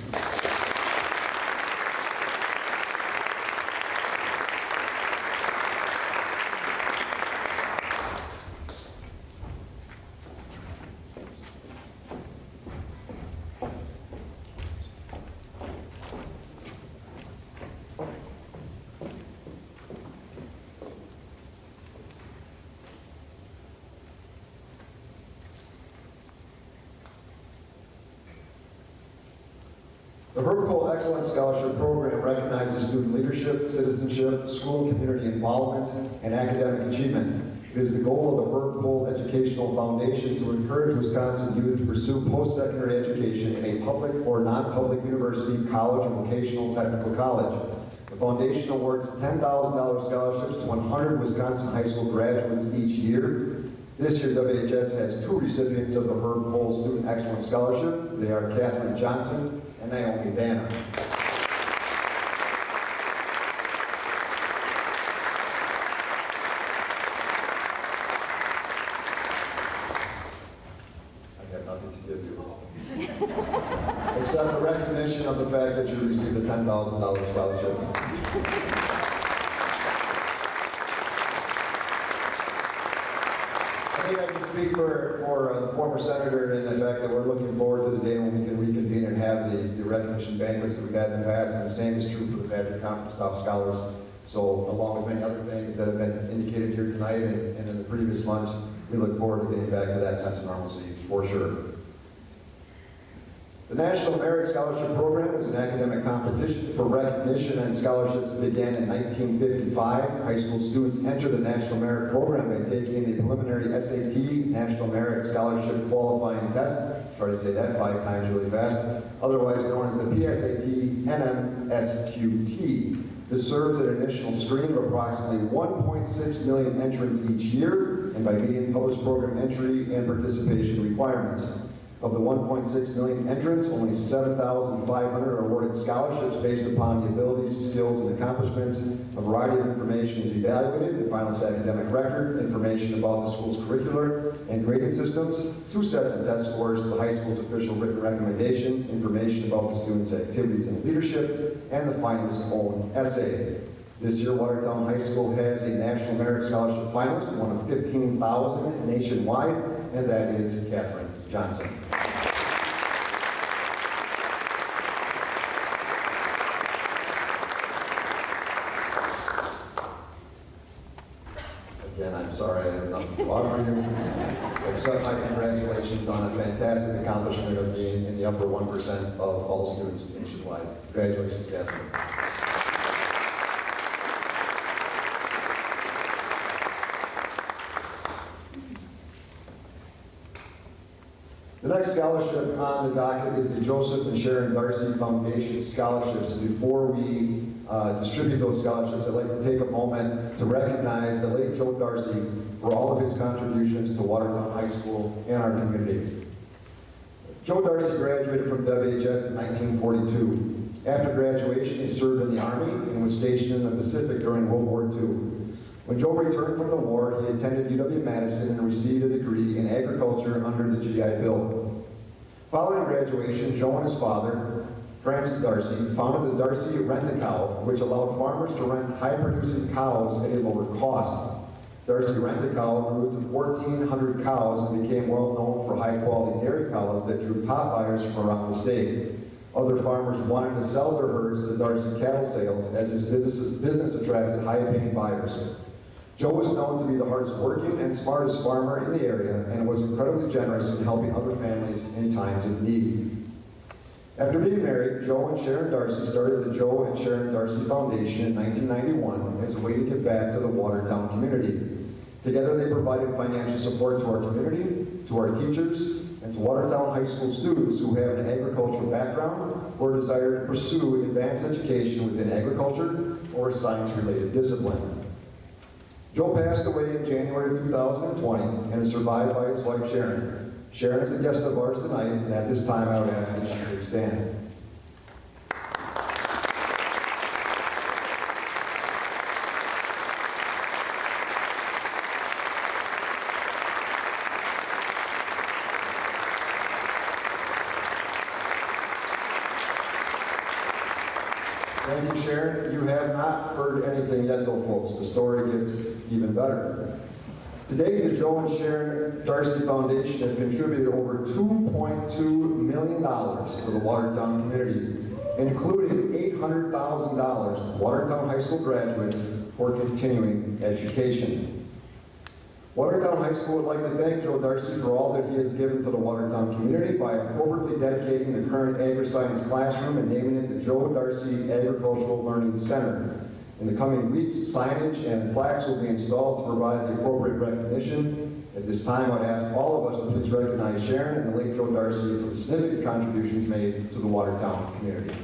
The Herb Cole Excellence Scholarship Program recognizes student leadership, citizenship, school and community involvement, and academic achievement. It is the goal of the Herb Cole Educational Foundation to encourage Wisconsin youth to pursue post-secondary education in a public or non-public university, college, or vocational technical college. The foundation awards $10,000 scholarships to 100 Wisconsin high school graduates each year. This year, WHS has 2 recipients of the Herb Cole Student Excellence Scholarship. They are Catherine Johnson and Naomi Banner. I have nothing to give you. Except the recognition of the fact that you received a $10,000 scholarship. I think I can speak for the former senator in the fact that we're looking forward to the day when we can reconvene and have the recognition banquets that we've had in the past, and the same is true for the Badger Conference Top Scholars. So along with many other things that have been indicated here tonight and in the previous months, we look forward to getting back to that sense of normalcy, for sure. The National Merit Scholarship Program is an academic competition for recognition and scholarships that began in 1955. High school students enter the National Merit Program by taking a preliminary SAT, National Merit Scholarship Qualifying Test. Try to say that 5 times really fast. Otherwise known as the PSAT, NMSQT. This serves as an initial screen of approximately 1.6 million entrants each year, and by meeting published program entry and participation requirements. Of the 1.6 million entrants, only 7,500 are awarded scholarships based upon the abilities, skills, and accomplishments. A variety of information is evaluated: the finalist academic record, information about the school's curricular and grading systems, 2 sets of test scores, the high school's official written recommendation, information about the students' activities and leadership, and the finalist's own essay. This year, Watertown High School has a National Merit Scholarship finalist, one of 15,000 nationwide, and that is Catherine Johnson. Again, I'm sorry I have nothing to offer you, except my congratulations on a fantastic accomplishment of being in the upper 1% of all students nationwide. Congratulations, Catherine. The next scholarship on the docket is the Joseph and Sharon Darcy Foundation Scholarships. And before we distribute those scholarships, I'd like to take a moment to recognize the late Joe Darcy for all of his contributions to Watertown High School and our community. Joe Darcy graduated from WHS in 1942. After graduation, he served in the Army and was stationed in the Pacific during World War II. When Joe returned from the war, he attended UW-Madison and received a degree in agriculture under the GI Bill. Following graduation, Joe and his father, Francis Darcy, founded the Darcy Rent-A-Cow, which allowed farmers to rent high-producing cows at a lower cost. Darcy Rent-A-Cow grew to 1,400 cows and became well known for high-quality dairy cows that drew top buyers from around the state. Other farmers wanted to sell their herds to Darcy Cattle Sales as his business attracted high-paying buyers. Joe was known to be the hardest working and smartest farmer in the area and was incredibly generous in helping other families in times of need. After being married, Joe and Sharon Darcy started the Joe and Sharon Darcy Foundation in 1991 as a way to give back to the Watertown community. Together they provided financial support to our community, to our teachers, and to Watertown High School students who have an agricultural background or desire to pursue advanced education within agriculture or a science-related discipline. Joe passed away in January of 2020 and is survived by his wife Sharon. Sharon is a guest of ours tonight, and at this time I would ask that she please stand. Thank you, Sharon. You have not heard anything yet, though, folks. The story gets even better. Today, the Joe and Sharon Darcy Foundation has contributed over $2.2 million to the Watertown community, including $800,000 to Watertown High School graduates for continuing education. Watertown High School would like to thank Joe Darcy for all that he has given to the Watertown community by appropriately dedicating the current agri-science classroom and naming it the Joe Darcy Agricultural Learning Center. In the coming weeks, signage and plaques will be installed to provide the appropriate recognition. At this time, I'd ask all of us to please recognize Sharon and the late Joe Darcy for the significant contributions made to the Watertown community.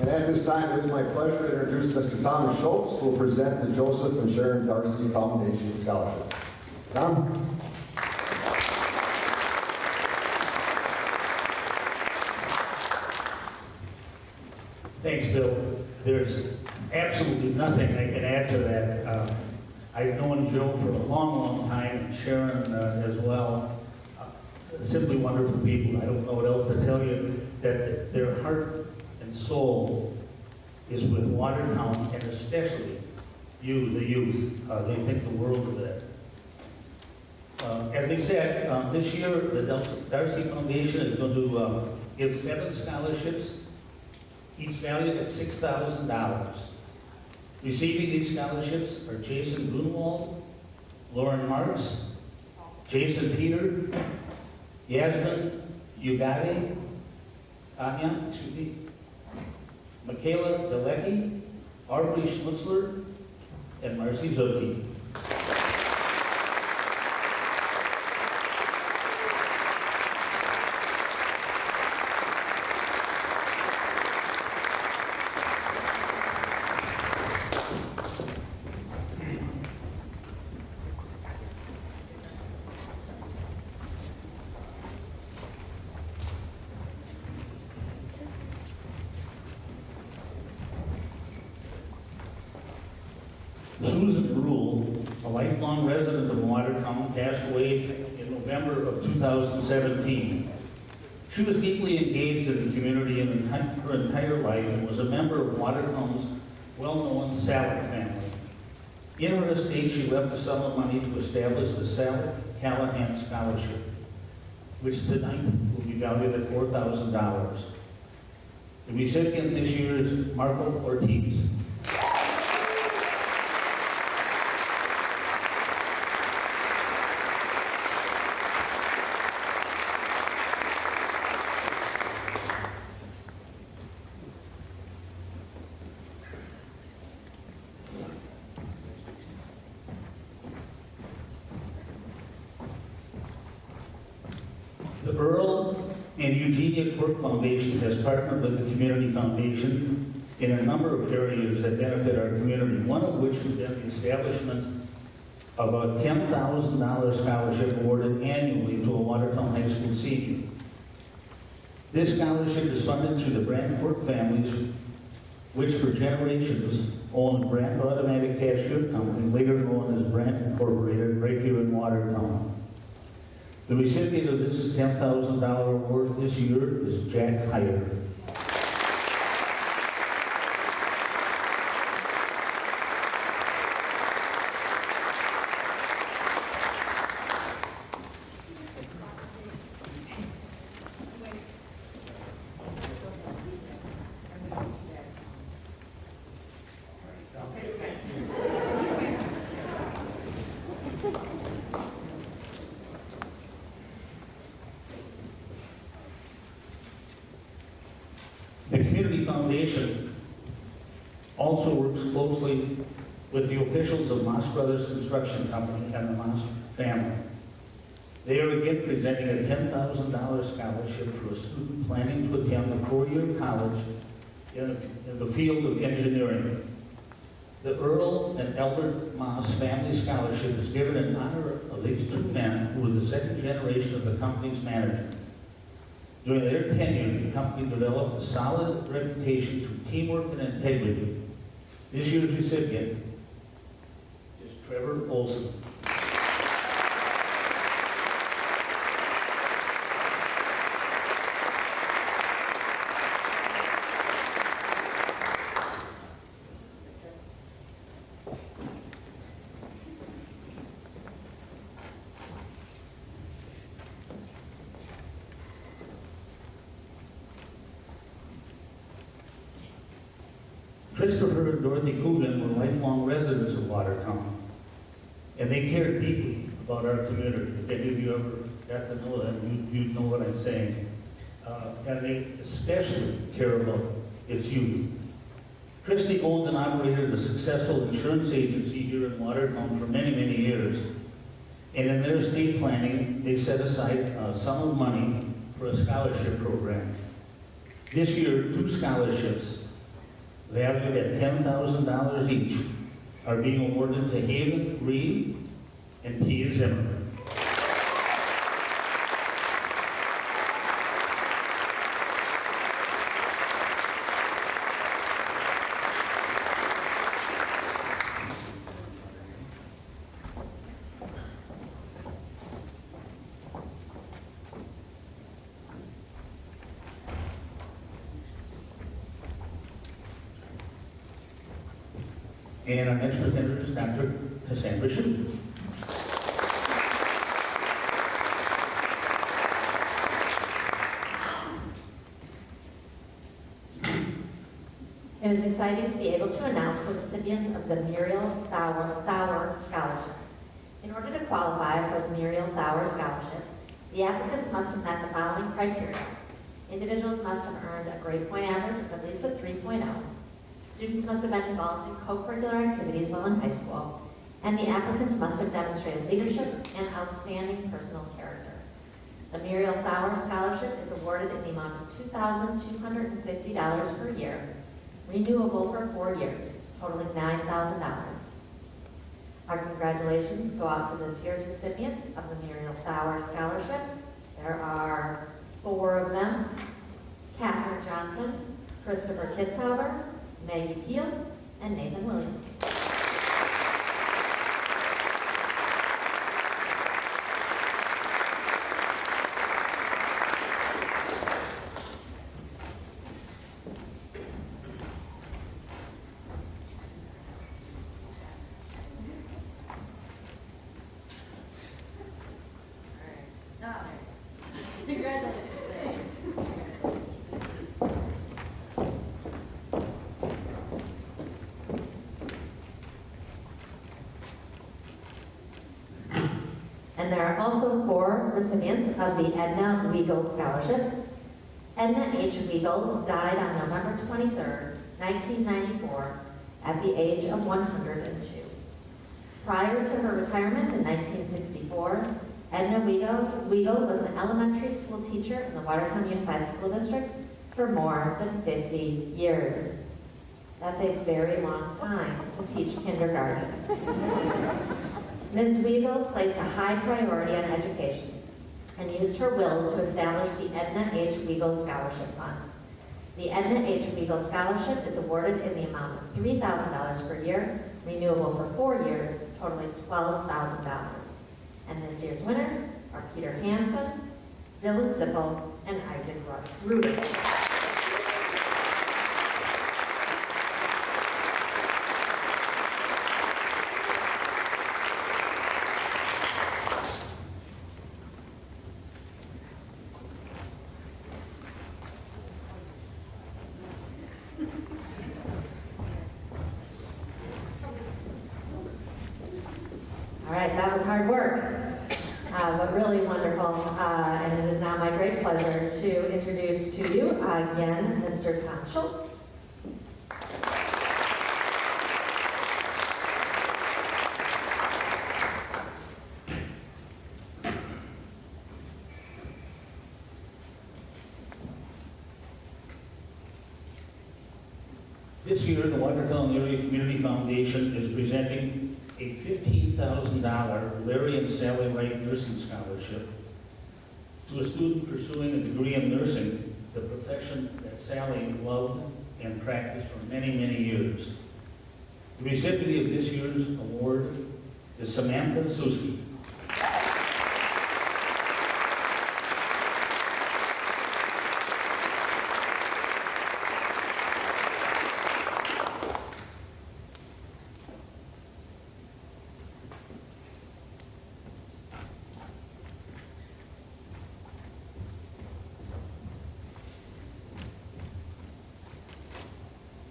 And at this time, it is my pleasure to introduce Mr. Thomas Schultz, who will present the Joseph and Sharon Darcy Foundation Scholarships. Tom? Thanks, Bill. There's absolutely nothing I can add to that. I've known Joe for a long, long time, and Sharon as well. Simply wonderful people. I don't know what else to tell you, that their heart and soul is with Watertown, and especially you, the youth. They think the world of that. As they said, this year the Darcy Foundation is going to give 7 scholarships, each valued at $6,000. Receiving these scholarships are Jason Grunwald, Lauren Marks, Jason Peter, Yasmin Ugadi, Michaela Delecki, Aubrey Schmutzler, and Marcy Zucchi. A lifelong resident of Watertown, passed away in November of 2017. She was deeply engaged in the community in her entire life and was a member of Watertown's well-known Salad family. In her estate, she left the sum of money to establish the Salad Callahan Scholarship, which tonight will be valued at $4,000. The recipient this year is Marco Ortiz. The Earl and Eugenia Quirk Foundation has partnered with the Community Foundation in a number of areas that benefit our community, one of which has been the establishment of a $10,000 scholarship awarded annually to a Watertown High School senior. This scholarship is funded through the Brandt Quirk families, which for generations owned Brandt Automatic Cashier Company, later known as Brandt Incorporated, right here in Watertown. The recipient of this $10,000 award this year is Jack Hyder. The Community Foundation also works closely with the officials of Moss Brothers Construction Company and the Moss family. They are again presenting a $10,000 scholarship for a student planning to attend a four-year college in the field of engineering. The Earl and Albert Moss Family Scholarship is given in honor of these two men who were the second generation of the company's management. During their tenure, the company developed a solid reputation through teamwork and integrity. This year's recipient is Trevor Olson. Christopher and Dorothy Coogan were lifelong residents of Watertown, and they cared deeply about our community. If any of you ever got to know them, you'd know what I'm saying. And they especially care about its youth. Christy owned and operated a successful insurance agency here in Watertown for many, many years. And in their estate planning, they set aside a sum of money for a scholarship program. This year, 2 scholarships valued at $10,000 each are being awarded to Haven Reed and Tia Zimmerman. And our next presenter is Dr. Cassandra Shute. It is exciting to be able to announce the recipients of the Muriel Thawer Scholarship. In order to qualify for the Muriel Thawer Scholarship, the applicants must have met the following criteria. Individuals must have earned a grade point average of at least a 3.0. Students must have been involved in co-curricular activities while in high school, and the applicants must have demonstrated leadership and outstanding personal character. The Muriel Scholarship is awarded in the amount of $2,250 per year, renewable for 4 years, totaling $9,000. Our congratulations go out to this year's recipients of the Muriel Scholarship. There are 4 of them: Catherine Johnson, Christopher Kitzhauer, Maggie Peel, and Nathan Williams. And there are also 4 recipients of the Edna Weigel Scholarship. Edna H. Weigel died on November 23, 1994, at the age of 102. Prior to her retirement in 1964, Edna Weigel was an elementary school teacher in the Watertown Unified School District for more than 50 years. That's a very long time to teach kindergarten. Ms. Weigel placed a high priority on education and used her will to establish the Edna H. Weigel Scholarship Fund. The Edna H. Weigel Scholarship is awarded in the amount of $3,000 per year, renewable for 4 years, totaling $12,000. And this year's winners are Peter Hansen, Dylan Zippel, and Isaac Ruder. That was hard work, but really wonderful. And it is now my great pleasure to introduce to you again Mr. Tom Schultz. This year, the Watertown Area Community Foundation is presenting a $15,000 Larry and Sally Wright Nursing Scholarship to a student pursuing a degree in nursing, the profession that Sally loved and practiced for many, many years. The recipient of this year's award is Samantha Suski.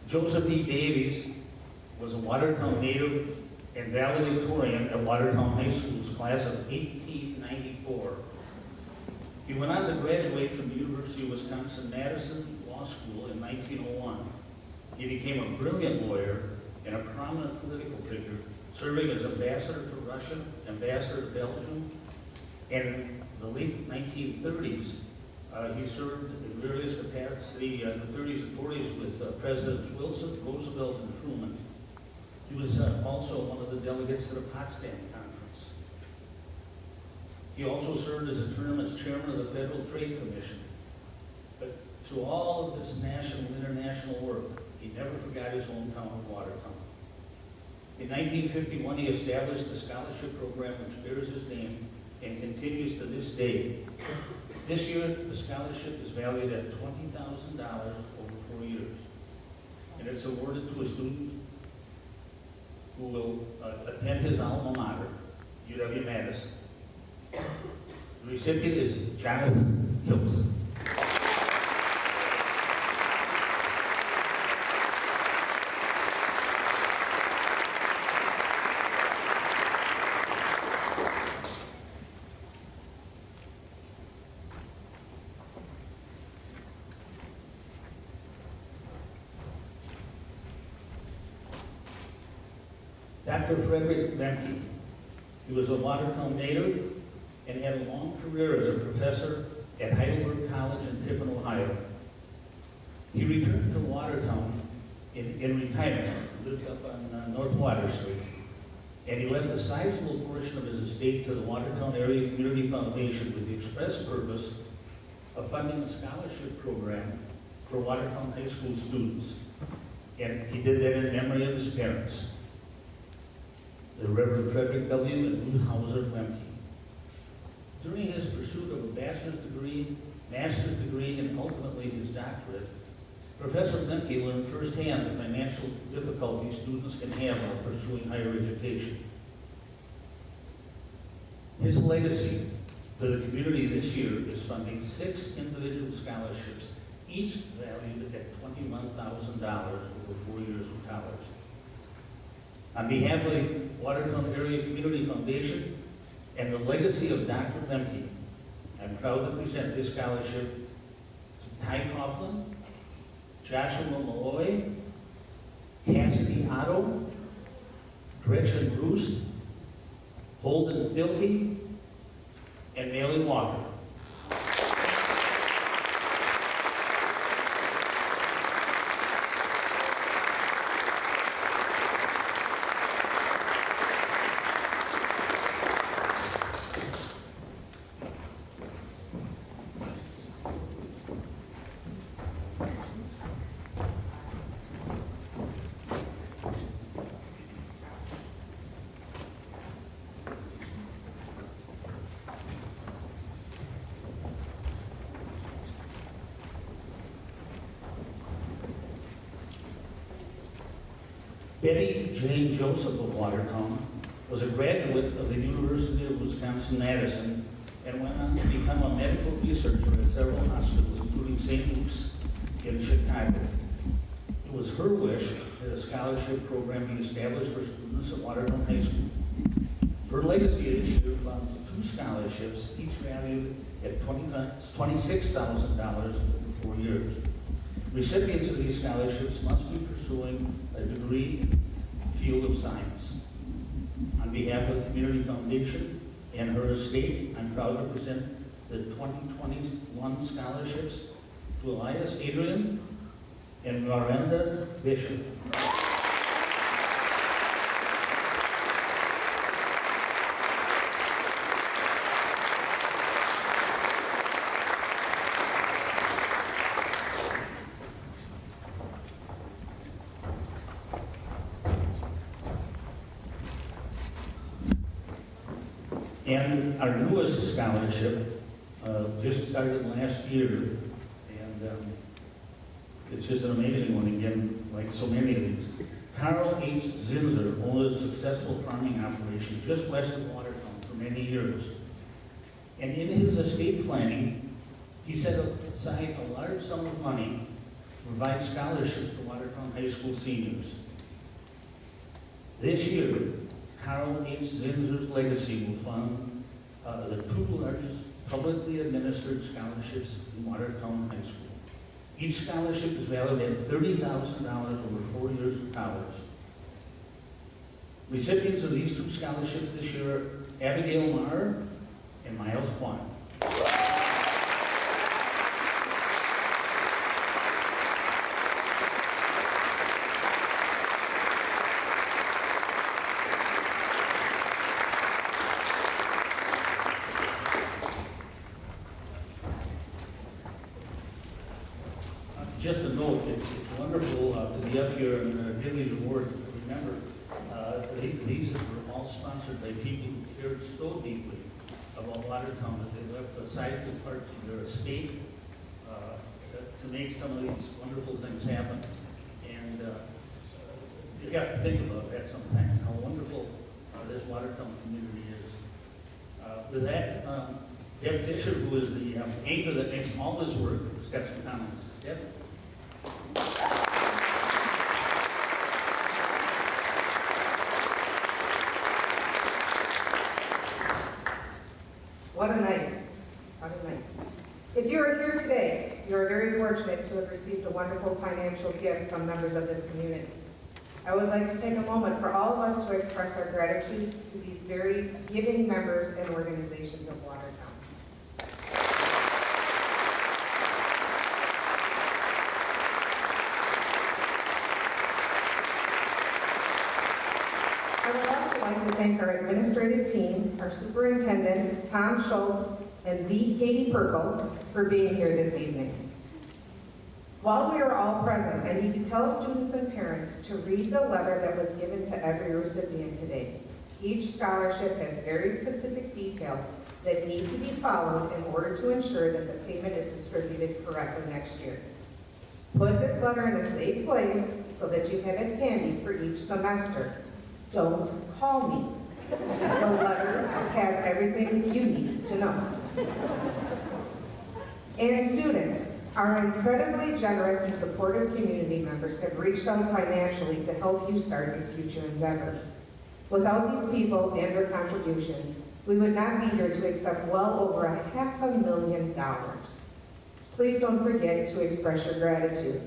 Joseph D. Davies was a Watertown native and valedictorian at Watertown High School's class of 1894. He went on to graduate from the University of Wisconsin-Madison Law School in 1901. He became a brilliant lawyer and a prominent political figure, serving as ambassador to Russia, ambassador to Belgium, and in the late 1930s, he served in various capacities in the 30s and 40s with Presidents Wilson, Roosevelt, and Truman. He was also one of the delegates to the Potsdam Conference. He also served as a term as chairman of the Federal Trade Commission. But through all of this national and international work, he never forgot his hometown of Watertown. In 1951, he established a scholarship program which bears his name and continues to this day. This year, the scholarship is valued at $20,000 over 4 years. And it's awarded to a student who will attend his alma mater, UW-Madison. The recipient is Jonathan Hilson. Dr. Frederick Lemke. He was a Watertown native and had a long career as a professor at Heidelberg College in Tiffin, Ohio. He returned to Watertown in retirement, lived up on North Water Street, and he left a sizable portion of his estate to the Watertown Area Community Foundation with the express purpose of funding a scholarship program for Watertown High School students. And he did that in memory of his parents, the Reverend Frederick W. and Ruth Hauser Lemke. During his pursuit of a bachelor's degree, master's degree, and ultimately his doctorate, Professor Lemke learned firsthand the financial difficulties students can have while pursuing higher education. His legacy to the community this year is funding 6 individual scholarships, each valued at $21,000 over 4 years of college. On behalf of the Watertown Area Community Foundation and the legacy of Dr. Lemke, I'm proud to present this scholarship to Ty Coughlin, Joshua Malloy, Cassidy Otto, Gretchen Roost, Holden Filkey, and Maley Walker. Betty Jane Joseph of Watertown was a graduate of the University of Wisconsin-Madison and went on to become a medical researcher at several hospitals, including St. Luke's in Chicago. It was her wish that a scholarship program be established for students at Watertown High School. Her legacy this year funds 2 scholarships, each valued at $26,000 over 4 years. Recipients of these scholarships must be pursuing a degree in the field of science. On behalf of the Community Foundation and her estate, I'm proud to present the 2021 scholarships to Elias Adrian and Miranda Bishop. And our newest scholarship just started last year, and it's just an amazing one again, like so many of these. Carl H. Zinzer owned a successful farming operation just west of Watertown for many years. And in his estate planning, he set aside a large sum of money to provide scholarships to Watertown High School seniors. This year, Carl H. Zinzer's legacy will fund the 2 largest publicly administered scholarships in Watertown High School. Each scholarship is valued at $30,000 over 4 years of college. Recipients of these 2 scholarships this year are Abigail Marr and Miles Kwan. Just a note, it's wonderful to be up here and give these awards. Remember, these were all sponsored by people who cared so deeply about Watertown that they left a sizable part of their estate to make some of these wonderful things happen. And you have to think about that sometimes, how wonderful this Watertown community is. With that, Deb Fischer, who is the anchor that makes all this work, has got some comments. Deb? What a night. What a night. If you are here today, you are very fortunate to have received a wonderful financial gift from members of this community. I would like to take a moment for all of us to express our gratitude to these very giving members and organizations of Watertown. I would also like to thank our administrative team, our superintendent, Tom Schultz, and the Katie Perkle for being here this evening. While we are all present, I need to tell students and parents to read the letter that was given to every recipient today. Each scholarship has very specific details that need to be followed in order to ensure that the payment is distributed correctly next year. Put this letter in a safe place so that you have it handy for each semester. Don't call me. The letter has everything you need to know. And students, our incredibly generous and supportive community members have reached out financially to help you start your future endeavors. Without these people and their contributions, we would not be here to accept well over $500,000. Please don't forget to express your gratitude.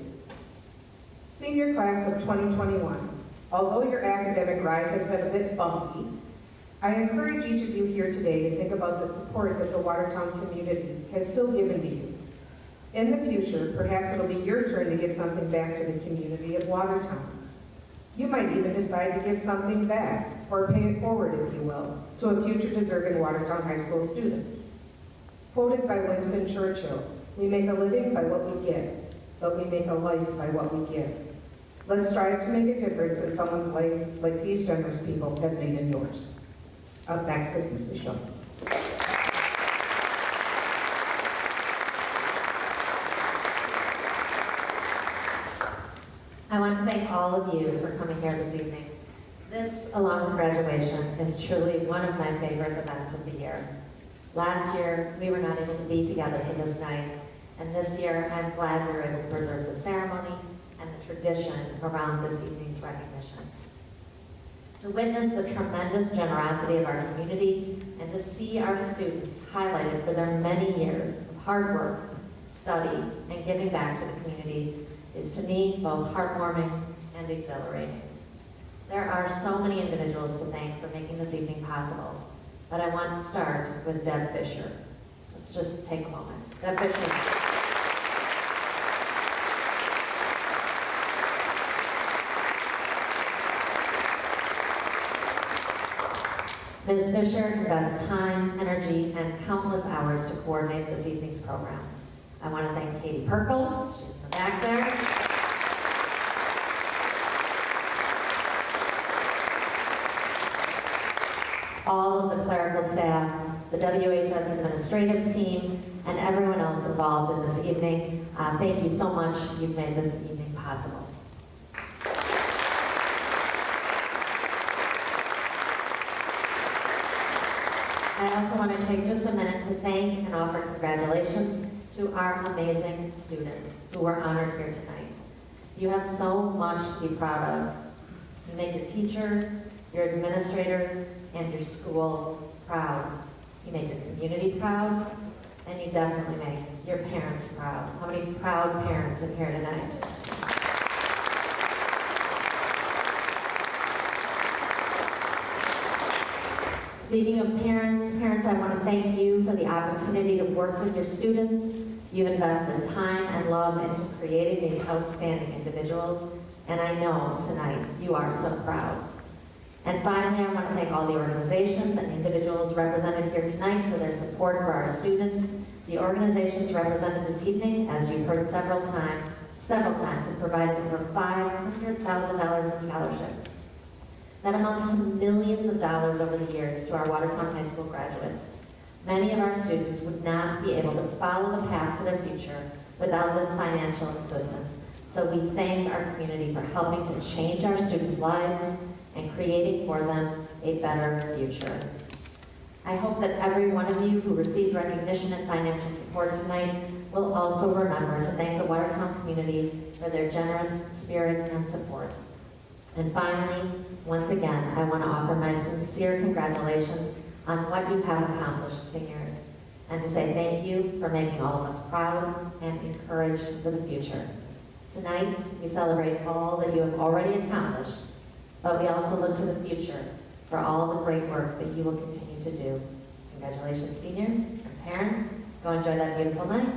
Senior class of 2021, although your academic ride has been a bit bumpy, I encourage each of you here today to think about the support that the Watertown community has still given to you. In the future, perhaps it'll be your turn to give something back to the community of Watertown. You might even decide to give something back, or pay it forward, if you will, to a future deserving Watertown High School student. Quoted by Winston Churchill, "We make a living by what we give, but we make a life by what we give." Let's strive to make a difference in someone's life like these generous people have made in yours. Up next is Mrs. Shaw. I want to thank all of you for coming here this evening. This, along with graduation, is truly one of my favorite events of the year. Last year, we were not able to be together for this night, and this year, I'm glad we were able to preserve the ceremony and the tradition around this evening's recognitions. To witness the tremendous generosity of our community and to see our students highlighted for their many years of hard work, study, and giving back to the community is to me both heartwarming and exhilarating. There are so many individuals to thank for making this evening possible, but I want to start with Deb Fischer. Let's just take a moment. Deb Fischer. Ms. Fischer invests time, energy, and countless hours to coordinate this evening's program. I want to thank Katie Perkle, she's in the back there. All of the clerical staff, the WHS administrative team, and everyone else involved in this evening. Thank you so much. You've made this evening possible. I also want to take just a minute to thank and offer congratulations to our amazing students who are honored here tonight. You have so much to be proud of. You make your teachers, your administrators, and your school proud. You make your community proud, and you definitely make your parents proud. How many proud parents are here tonight? Speaking of parents, I want to thank you for the opportunity to work with your students. You've invested time and love into creating these outstanding individuals, and I know tonight you are so proud. And finally, I want to thank all the organizations and individuals represented here tonight for their support for our students. The organizations represented this evening, as you've heard several times, have provided over $500,000 in scholarships. That amounts to millions of dollars over the years to our Watertown High School graduates. Many of our students would not be able to follow the path to their future without this financial assistance. So we thank our community for helping to change our students' lives and creating for them a better future. I hope that every one of you who received recognition and financial support tonight will also remember to thank the Watertown community for their generous spirit and support. And finally, once again, I want to offer my sincere congratulations on what you have accomplished, seniors, and to say thank you for making all of us proud and encouraged for the future. Tonight, we celebrate all that you have already accomplished, but we also look to the future for all the great work that you will continue to do. Congratulations, seniors and parents. Go enjoy that beautiful night.